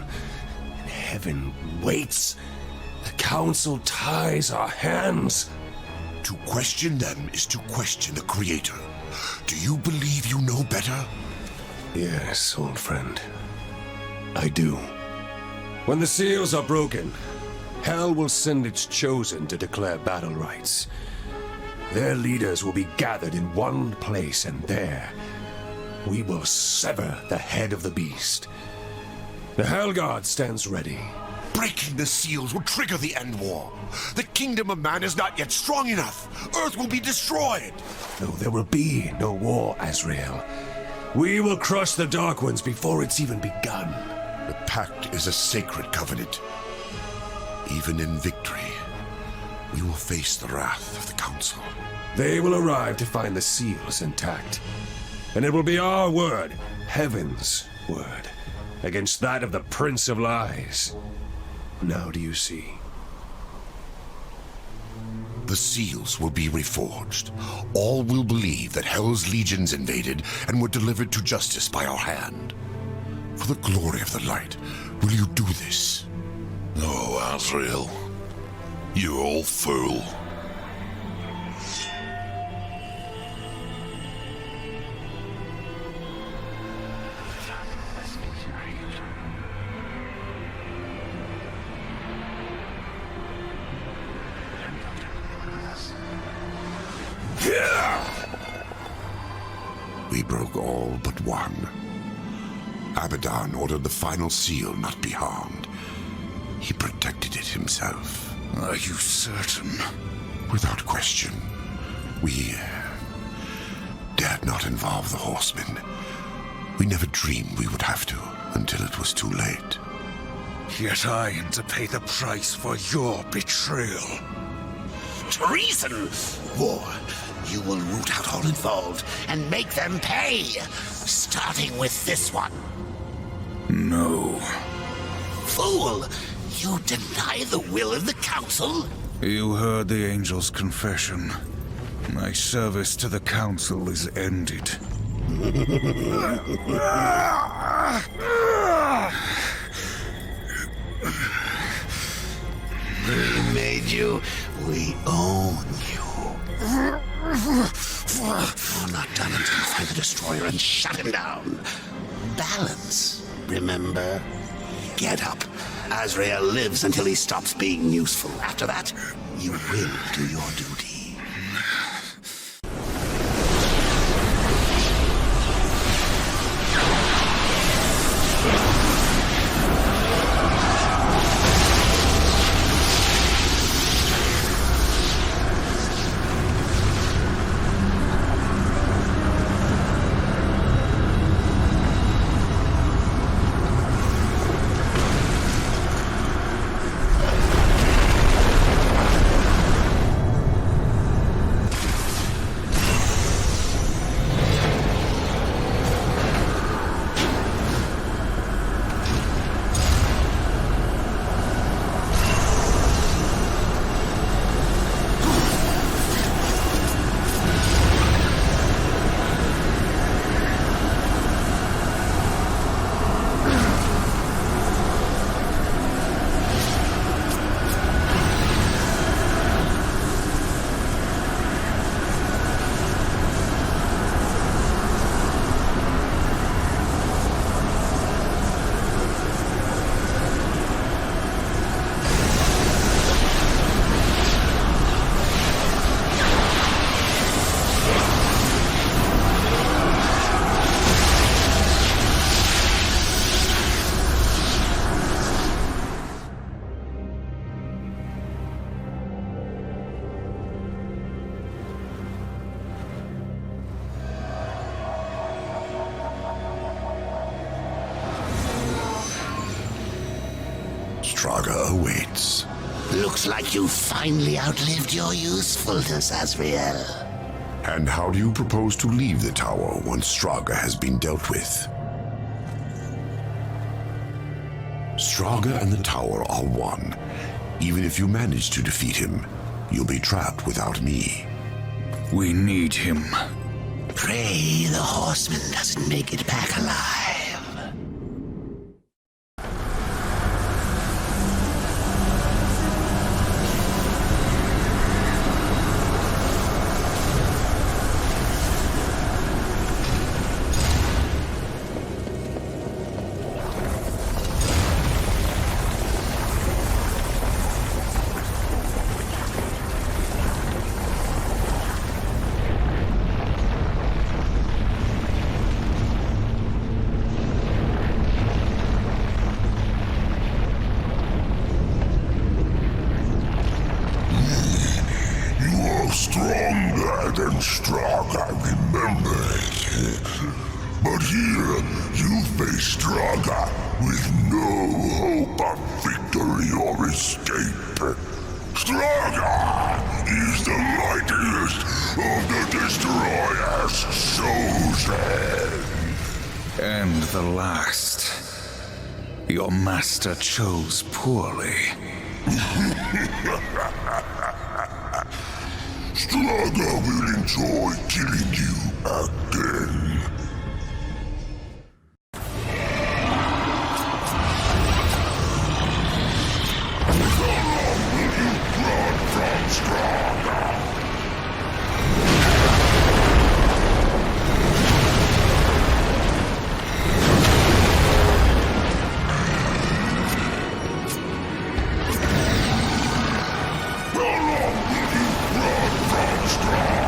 And heaven waits. The Council ties our hands. To question them is to question the Creator. Do you believe you know better? Yes, old friend. I do. When the seals are broken, Hell will send its chosen to declare battle rights. Their leaders will be gathered in one place, and there we will sever the head of the beast. The Hellguard stands ready. Breaking the seals will trigger the end war. The kingdom of man is not yet strong enough. Earth will be destroyed. No, there will be no war, Azrael. We will crush the Dark Ones before it's even begun. The pact is a sacred covenant. Even in victory, we will face the wrath of the Council. They will arrive to find the seals intact. And it will be our word, Heaven's word, against that of the Prince of Lies. Now do you see? The seals will be reforged. All will believe that Hell's legions invaded and were delivered to justice by our hand. For the glory of the light, will you do this? No, Azrael. You old fool. We broke all but one. Abaddon ordered the final seal not be harmed. He protected it himself. Are you certain? Without question. We dared not involve the horsemen. We never dreamed we would have to, until it was too late. Yet I am to pay the price for your betrayal. Treason! War. You will root out all involved and make them pay. Starting with this one. No. Fool! You deny the will of the council? You heard the angel's confession. My service to the council is ended. We made you. We own you. You're not done until you find the destroyer and shut him down. Balance, remember? Get up. Azrael lives until he stops being useful. After that, you will do your duty. Straga awaits. Looks like you finally outlived your usefulness, Azrael. And how do you propose to leave the tower once Straga has been dealt with? Straga and the tower are one. Even if you manage to defeat him, you'll be trapped without me. We need him. Pray the horseman doesn't make it back alive. Stronger than Straga remembered. But here, you face Straga with no hope of victory or escape. Straga is the mightiest of the Destroyer's chosen. And the last. Your master chose poorly. Straga will enjoy killing you again. How long will you run from Straga? How long will you run from Straga?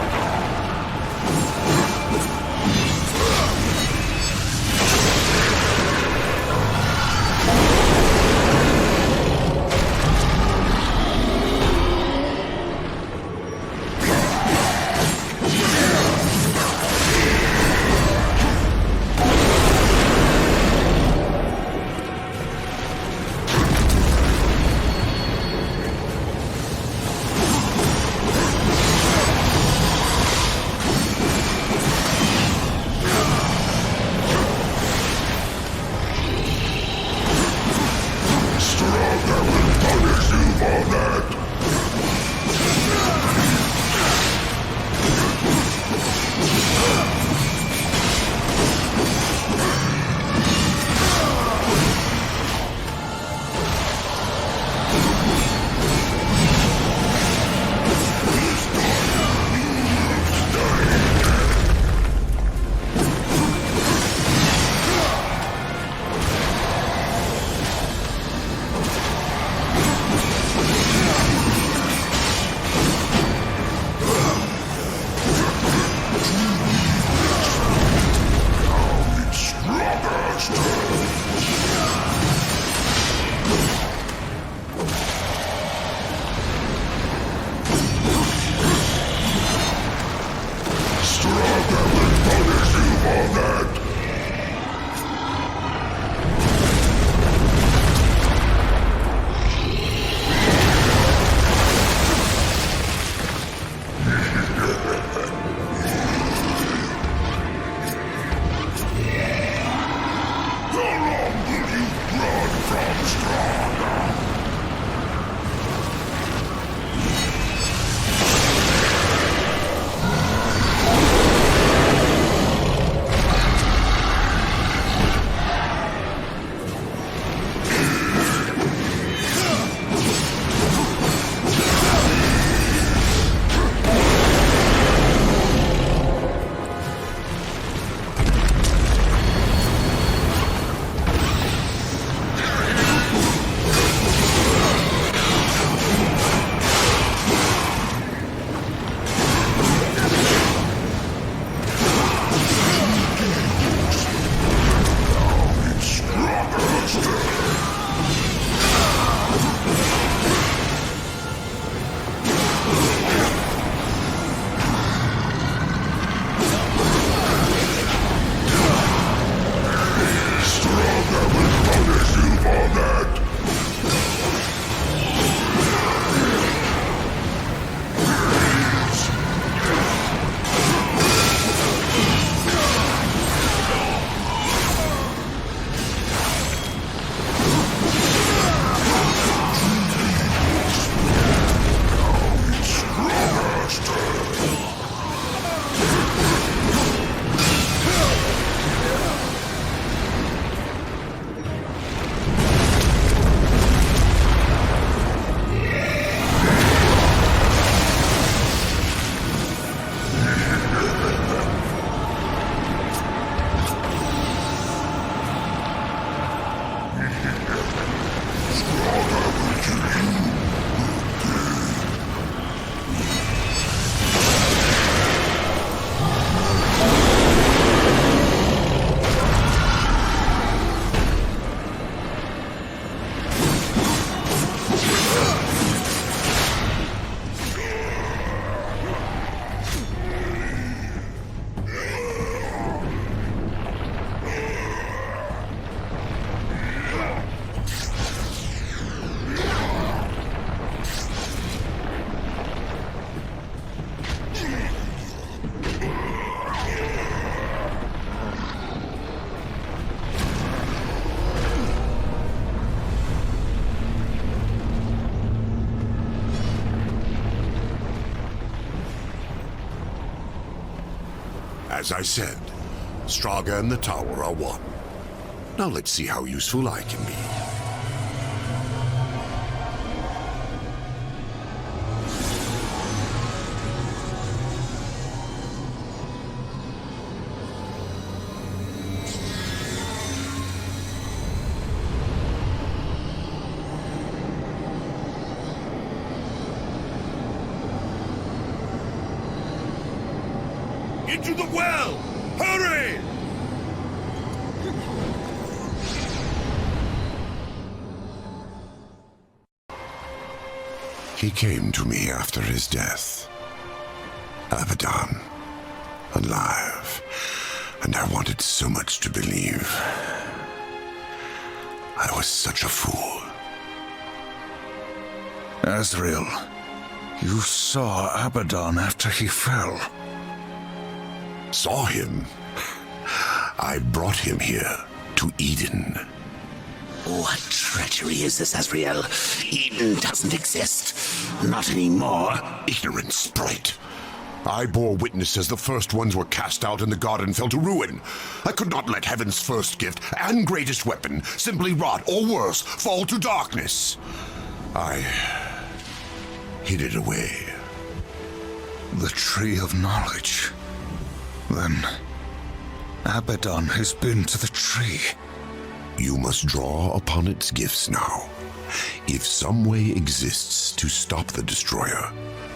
As I said, Straga and the tower are one. Now let's see how useful I can be. Into the well! Hurry! He came to me after his death. Abaddon. Alive. And I wanted so much to believe. I was such a fool. Azrael, you saw Abaddon after he fell. Saw him? I brought him here to Eden. What treachery is this, Azrael? Eden doesn't exist. Not anymore. Ignorant sprite. I bore witness as the first ones were cast out and the garden fell to ruin. I could not let heaven's first gift and greatest weapon simply rot, or worse, fall to darkness. I hid it away. The Tree of Knowledge. Then, Abaddon has been to the tree. You must draw upon its gifts now. If some way exists to stop the Destroyer,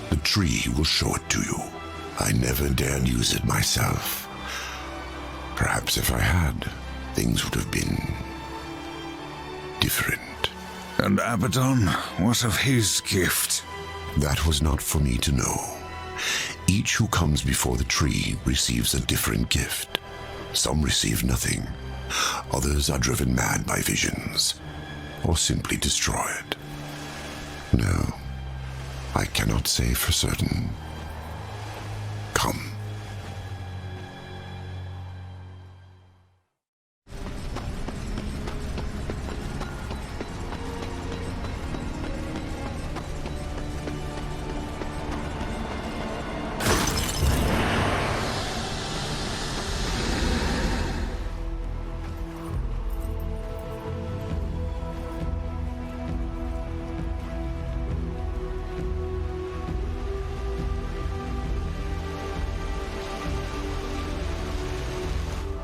the tree will show it to you. I never dared use it myself. Perhaps if I had, things would have been different. And Abaddon, what of his gift? That was not for me to know. Each who comes before the tree receives a different gift. Some receive nothing. Others are driven mad by visions, or simply destroyed. No, I cannot say for certain. Come.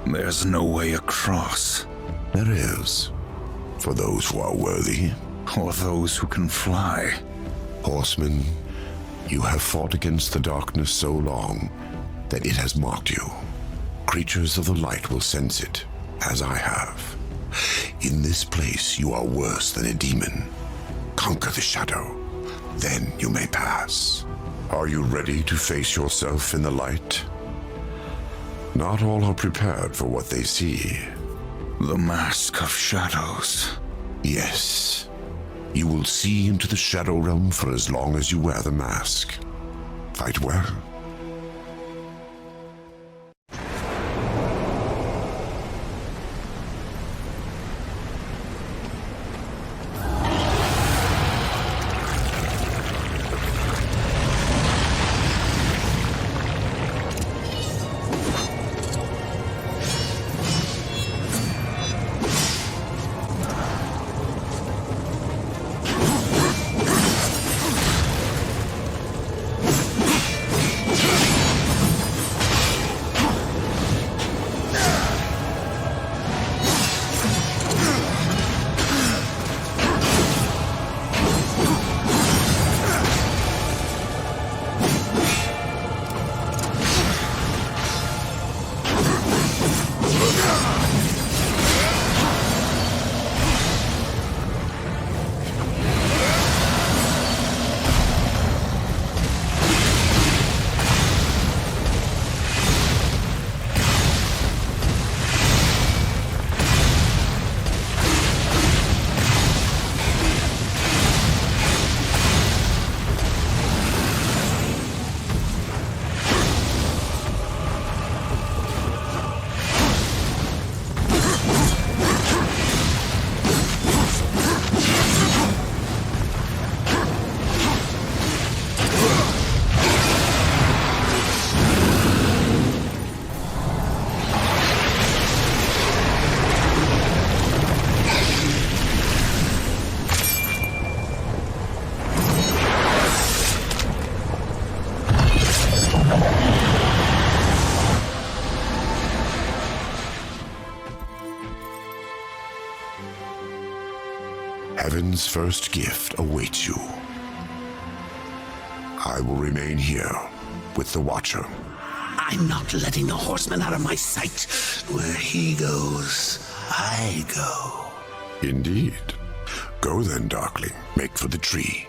There's no way across. There is, for those who are worthy. Or those who can fly. Horsemen, you have fought against the darkness so long that it has marked you. Creatures of the light will sense it, as I have. In this place, you are worse than a demon. Conquer the shadow, then you may pass. Are you ready to face yourself in the light? Not all are prepared for what they see. The Mask of Shadows. Yes. You will see into the Shadow Realm for as long as you wear the mask. Fight well. Heaven's first gift awaits you. I will remain here with the Watcher. I'm not letting the horseman out of my sight. Where he goes, I go. Indeed. Go then, Darkling. Make for the tree.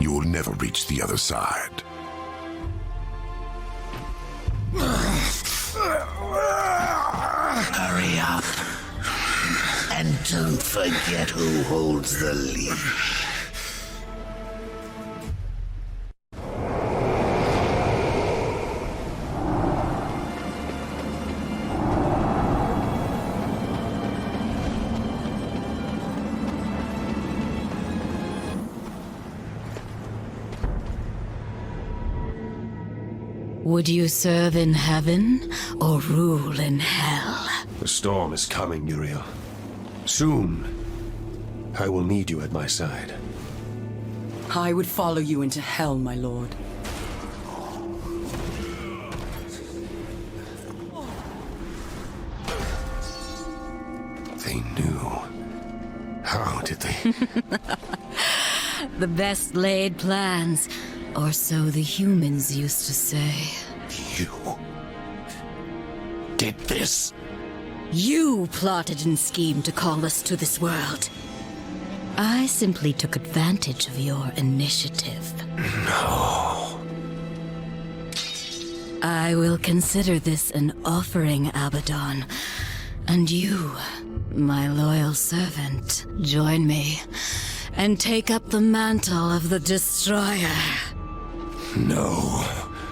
You will never reach the other side. Hurry up. And don't forget who holds the leash. Would you serve in heaven or rule in hell? The storm is coming, Uriel. Soon, I will need you at my side. I would follow you into hell, my lord. They knew. How did they? The best laid plans, or so the humans used to say. You did this? You plotted and schemed to call us to this world. I simply took advantage of your initiative. No. I will consider this an offering, Abaddon. And you, my loyal servant, join me and take up the mantle of the Destroyer. No.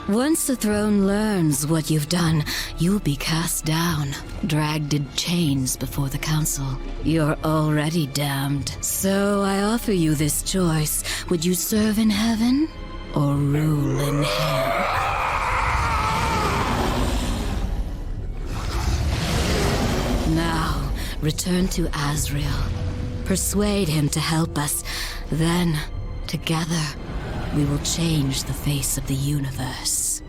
Once the throne learns what you've done, you'll be cast down, dragged in chains before the council. You're already damned. So I offer you this choice. Would you serve in heaven or rule in hell? Now, return to Azrael. Persuade him to help us. Then, together, we will change the face of the universe.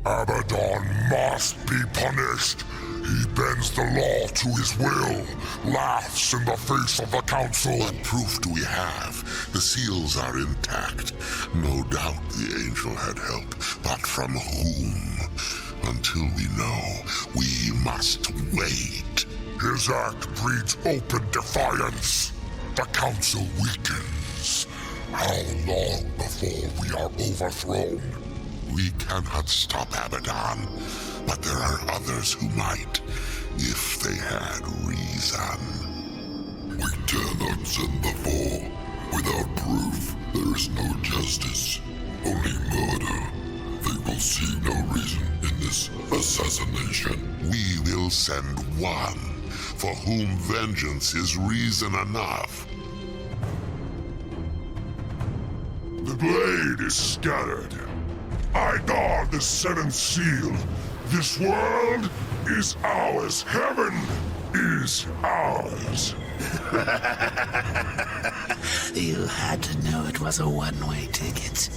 Abaddon must be punished. He bends the law to his will, laughs in the face of the council. What proof do we have? The seals are intact. No doubt the angel had help, but from whom? Until we know, we must wait. His act breeds open defiance. The council weakens. How long before we are overthrown? We cannot stop Abaddon, but there are others who might, if they had reason. We dare not send the four. Without proof, there is no justice, only murder. They will see no reason in this assassination. We will send one, for whom vengeance is reason enough. The blade is scattered. I guard the seventh seal. This world is ours. Heaven is ours. You had to know it was a one-way ticket.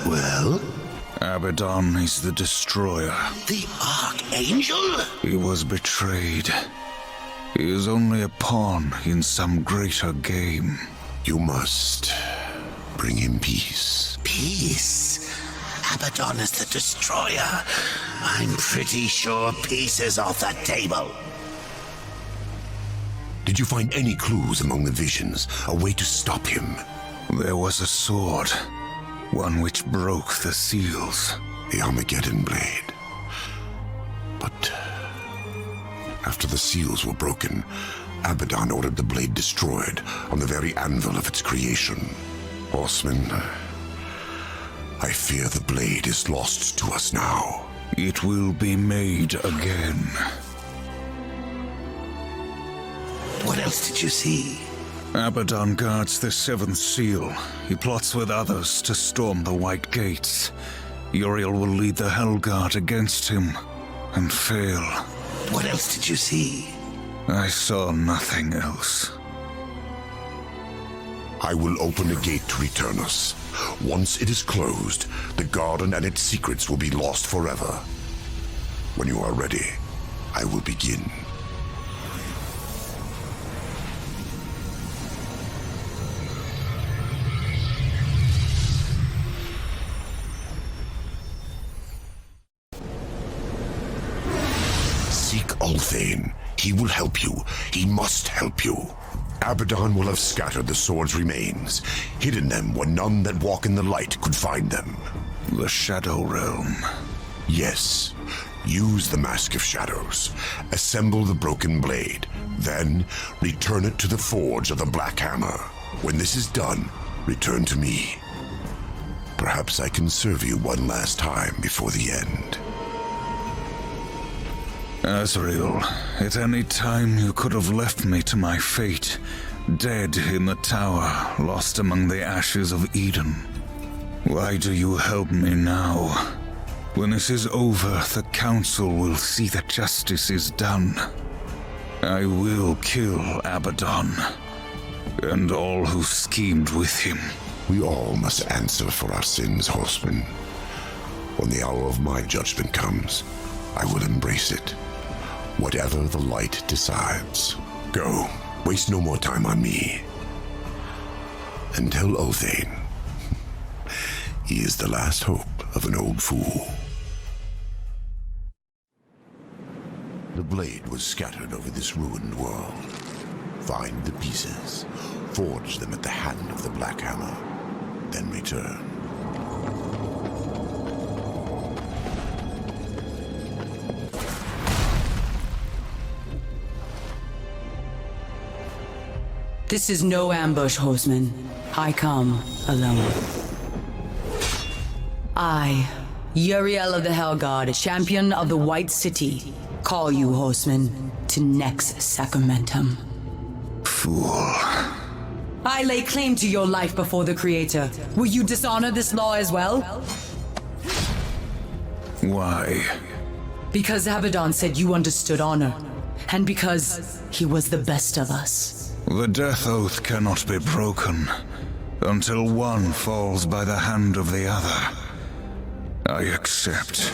Well? Abaddon is the destroyer. The Archangel? He was betrayed. He is only a pawn in some greater game. You must bring him peace. Peace? Abaddon is the destroyer. I'm pretty sure peace is off the table. Did you find any clues among the visions? A way to stop him? There was a sword. One which broke the seals. the Armageddon blade. But after the seals were broken, Abaddon ordered the blade destroyed on the very anvil of its creation. Horseman, I fear the blade is lost to us now. It will be made again. What else did you see? Abaddon guards the seventh seal. He plots with others to storm the White Gates. Uriel will lead the Hellguard against him and fail. What else did you see? I saw nothing else. I will open a gate to return us. Once it is closed, the garden and its secrets will be lost forever. When you are ready, I will begin. Seek Ulthane. He will help you. He must help you. Abaddon will have scattered the sword's remains, hidden them where none that walk in the light could find them. The Shadow Realm. Yes. Use the Mask of Shadows. Assemble the broken blade. Then, return it to the forge of the Black Hammer. When this is done, return to me. Perhaps I can serve you one last time before the end. Azrael, at any time you could have left me to my fate, dead in the tower, lost among the ashes of Eden. Why do you help me now? When this is over, the Council will see that justice is done. I will kill Abaddon, and all who schemed with him. We all must answer for our sins, Horseman. When the hour of my judgment comes, I will embrace it. Whatever the light decides. Go. Waste no more time on me. And tell Ulthane, he is the last hope of an old fool. The blade was scattered over this ruined world. Find the pieces, forge them at the hand of the Black Hammer, then return. This is no ambush, Horseman. I come alone. I, Uriel of the Hellguard, champion of the White City, call you, Horseman, to Nex Sacramentum. Fool. I lay claim to your life before the Creator. Will you dishonor this law as well? Why? Because Abaddon said you understood honor, and because he was the best of us. The death oath cannot be broken until one falls by the hand of the other. I accept.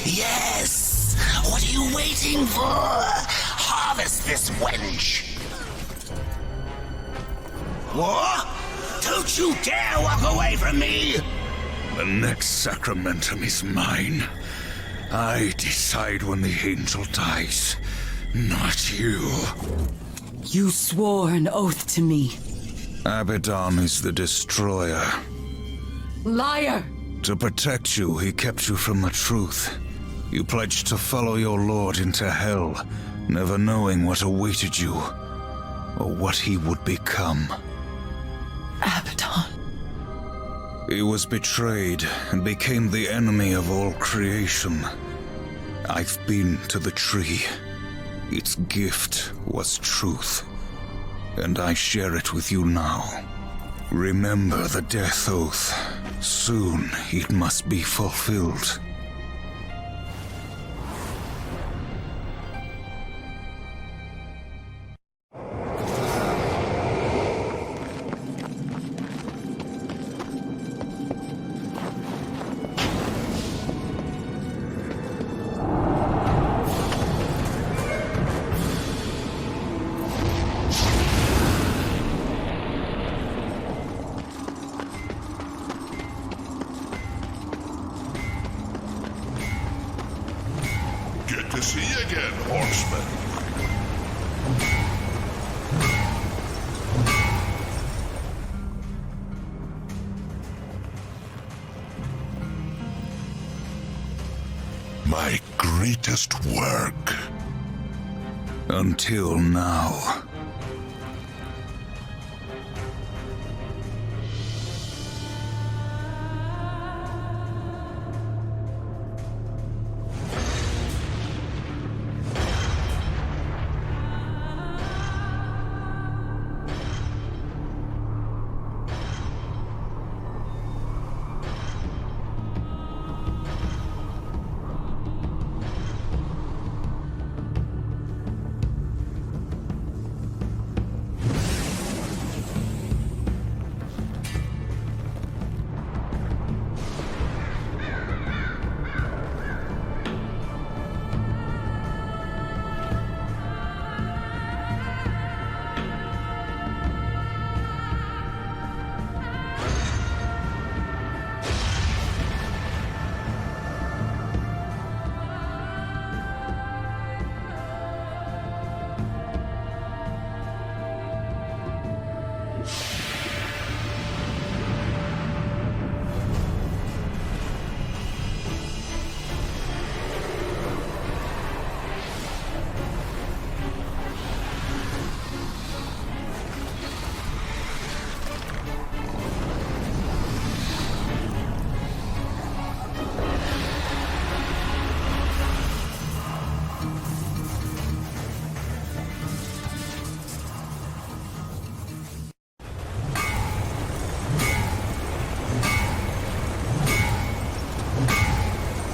Yes! What are you waiting for? Harvest this wench! What? Don't you dare walk away from me! The next sacramentum is mine. I decide when the angel dies, not you. You swore an oath to me. Abaddon is the destroyer. Liar! To protect you, he kept you from the truth. You pledged to follow your lord into hell, never knowing what awaited you, or what he would become. Abaddon. He was betrayed and became the enemy of all creation. I've been to the tree. Its gift was truth, and I share it with you now. Remember the death oath. Soon it must be fulfilled. Good to see you again, horseman. My greatest work. Until now.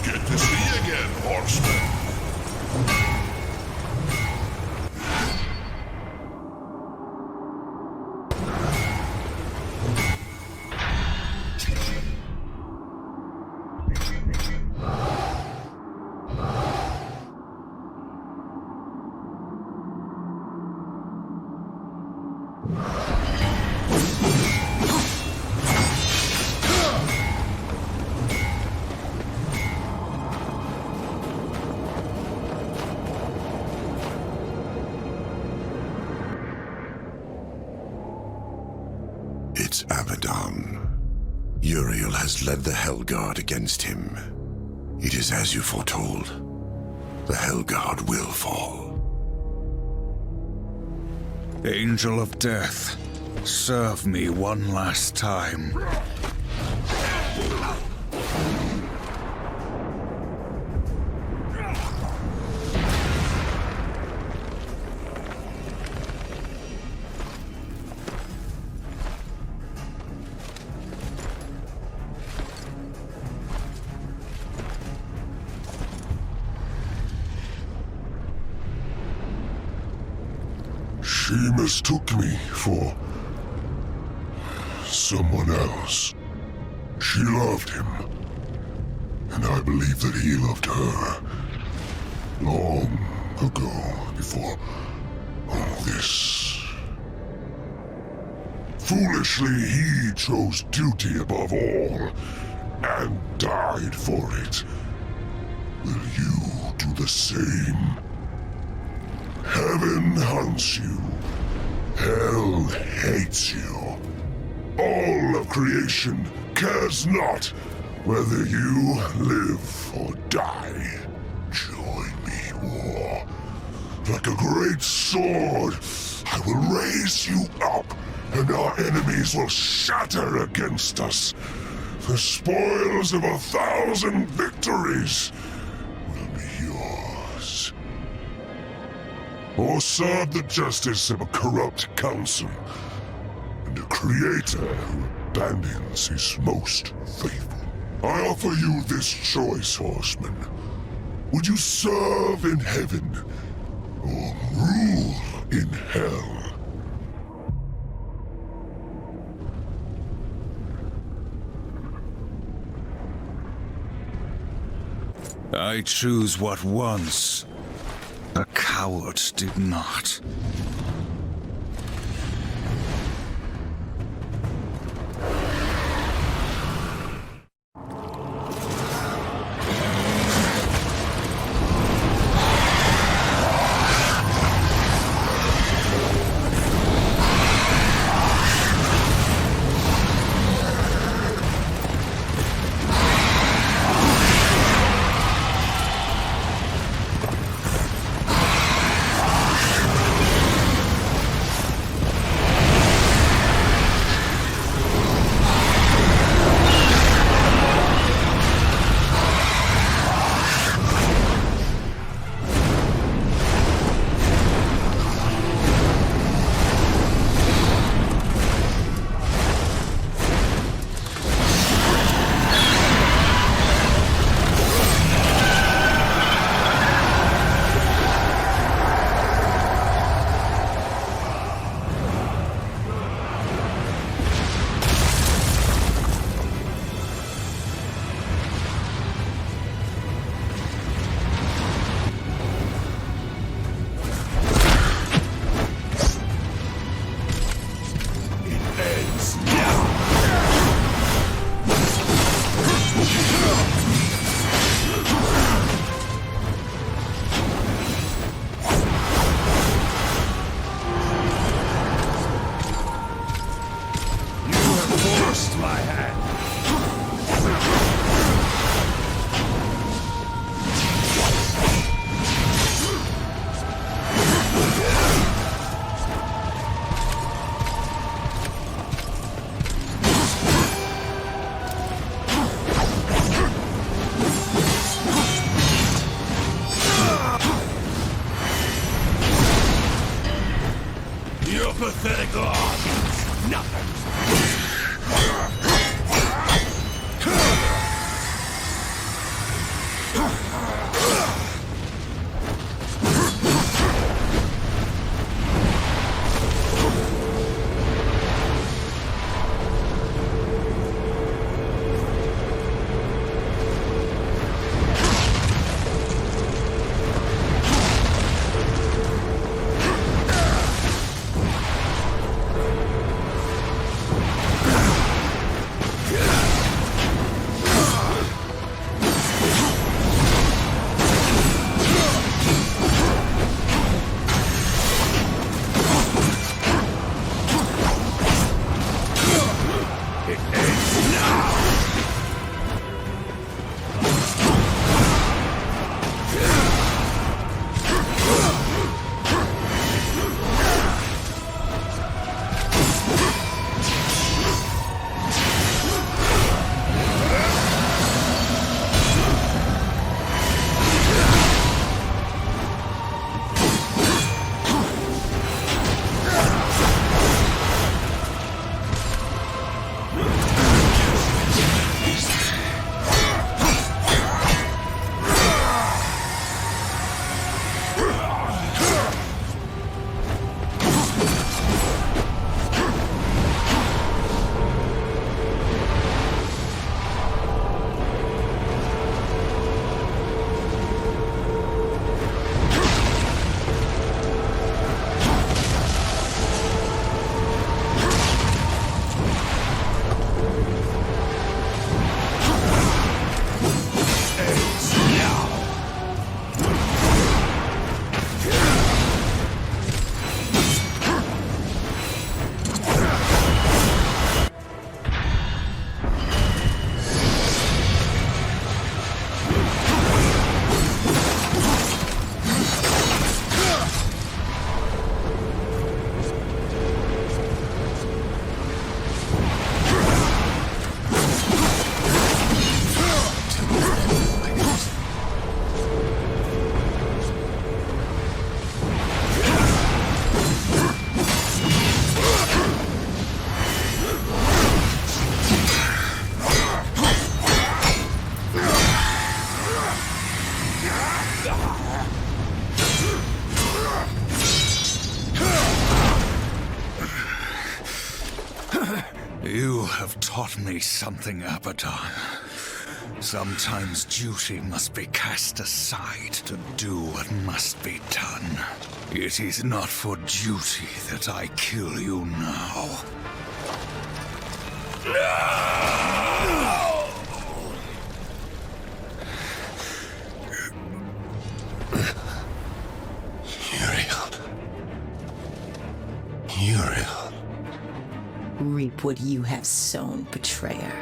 Good to see you again, horseman. It's Abaddon. Uriel has led the Hellguard against him. It is as you foretold. The Hellguard will fall. Angel of Death, serve me one last time. She mistook me for someone else. She loved him, and I believe that he loved her long ago, before all this. Foolishly, he chose duty above all, and died for it. Will you do the same? Heaven hunts you. Hell hates you. All of creation cares not whether you live or die. Join me, war. Like a great sword, I will raise you up, and our enemies will shatter against us. The spoils of 1,000 victories will be yours. Or serve the justice of a corrupt council and a creator who abandons his most faithful. I offer you this choice, horseman. Would you serve in heaven or rule in hell? I choose what once a coward did not. Pathetic odds. Nothing. taught me something, Abaddon. Sometimes duty must be cast aside to do what must be done. It is not for duty that I kill you now. Uriel. Reap what you have sown, betrayer.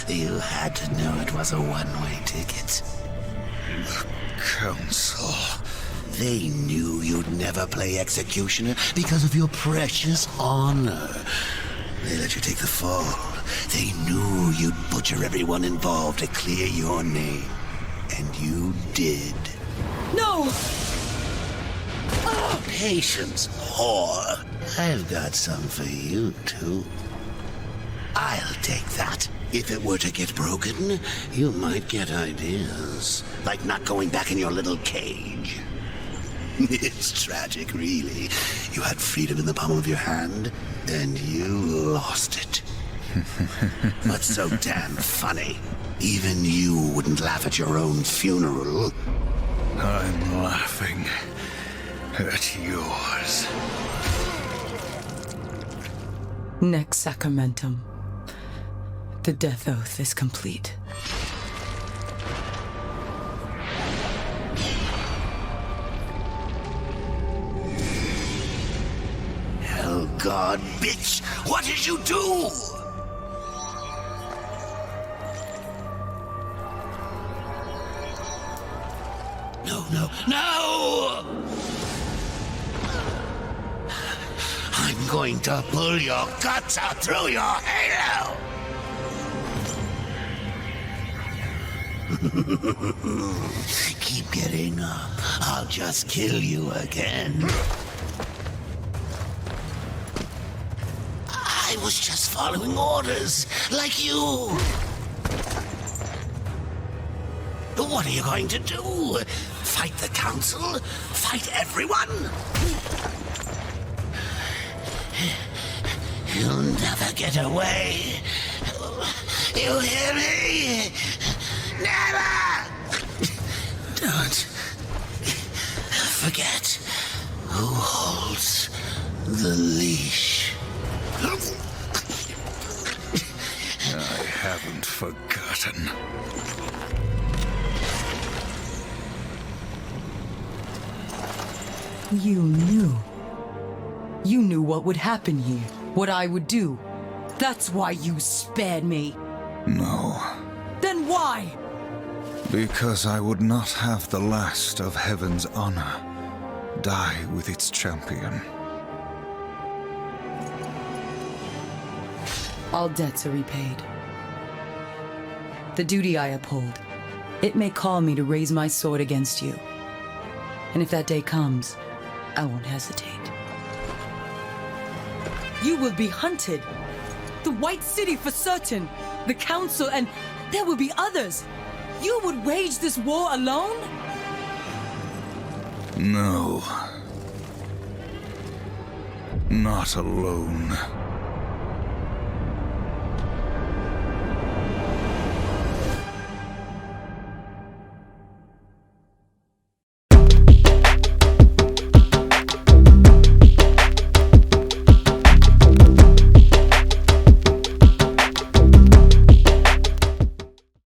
You had to know it was a one-way ticket. The Council. They knew you'd never play executioner because of your precious honor. They let you take the fall. They knew you'd butcher everyone involved to clear your name. And you did. No! Patience, whore. I've got some for you, too. I'll take that. If it were to get broken, you might get ideas. Like not going back in your little cage. It's tragic, really. You had freedom in the palm of your hand, and you lost it. But so damn funny. Even you wouldn't laugh at your own funeral. I'm laughing at yours. Next sacramentum. The death oath is complete. Hell God, bitch! What did you do? No! I'm going to pull your guts out through your halo! Keep getting up. I'll just kill you again. I was just following orders, like you. What are you going to do? Fight the council? Fight everyone? You'll never get away. You hear me? Never! Don't forget who holds the leash. I haven't forgotten. You knew. You knew what would happen here, what I would do. That's why you spared me. No. Then why? Because I would not have the last of heaven's honor die with its champion. All debts are repaid. The duty I uphold, it may call me to raise my sword against you. And if that day comes, I won't hesitate. You will be hunted. The White City for certain. The Council, and there will be others. You would wage this war alone? No. Not alone.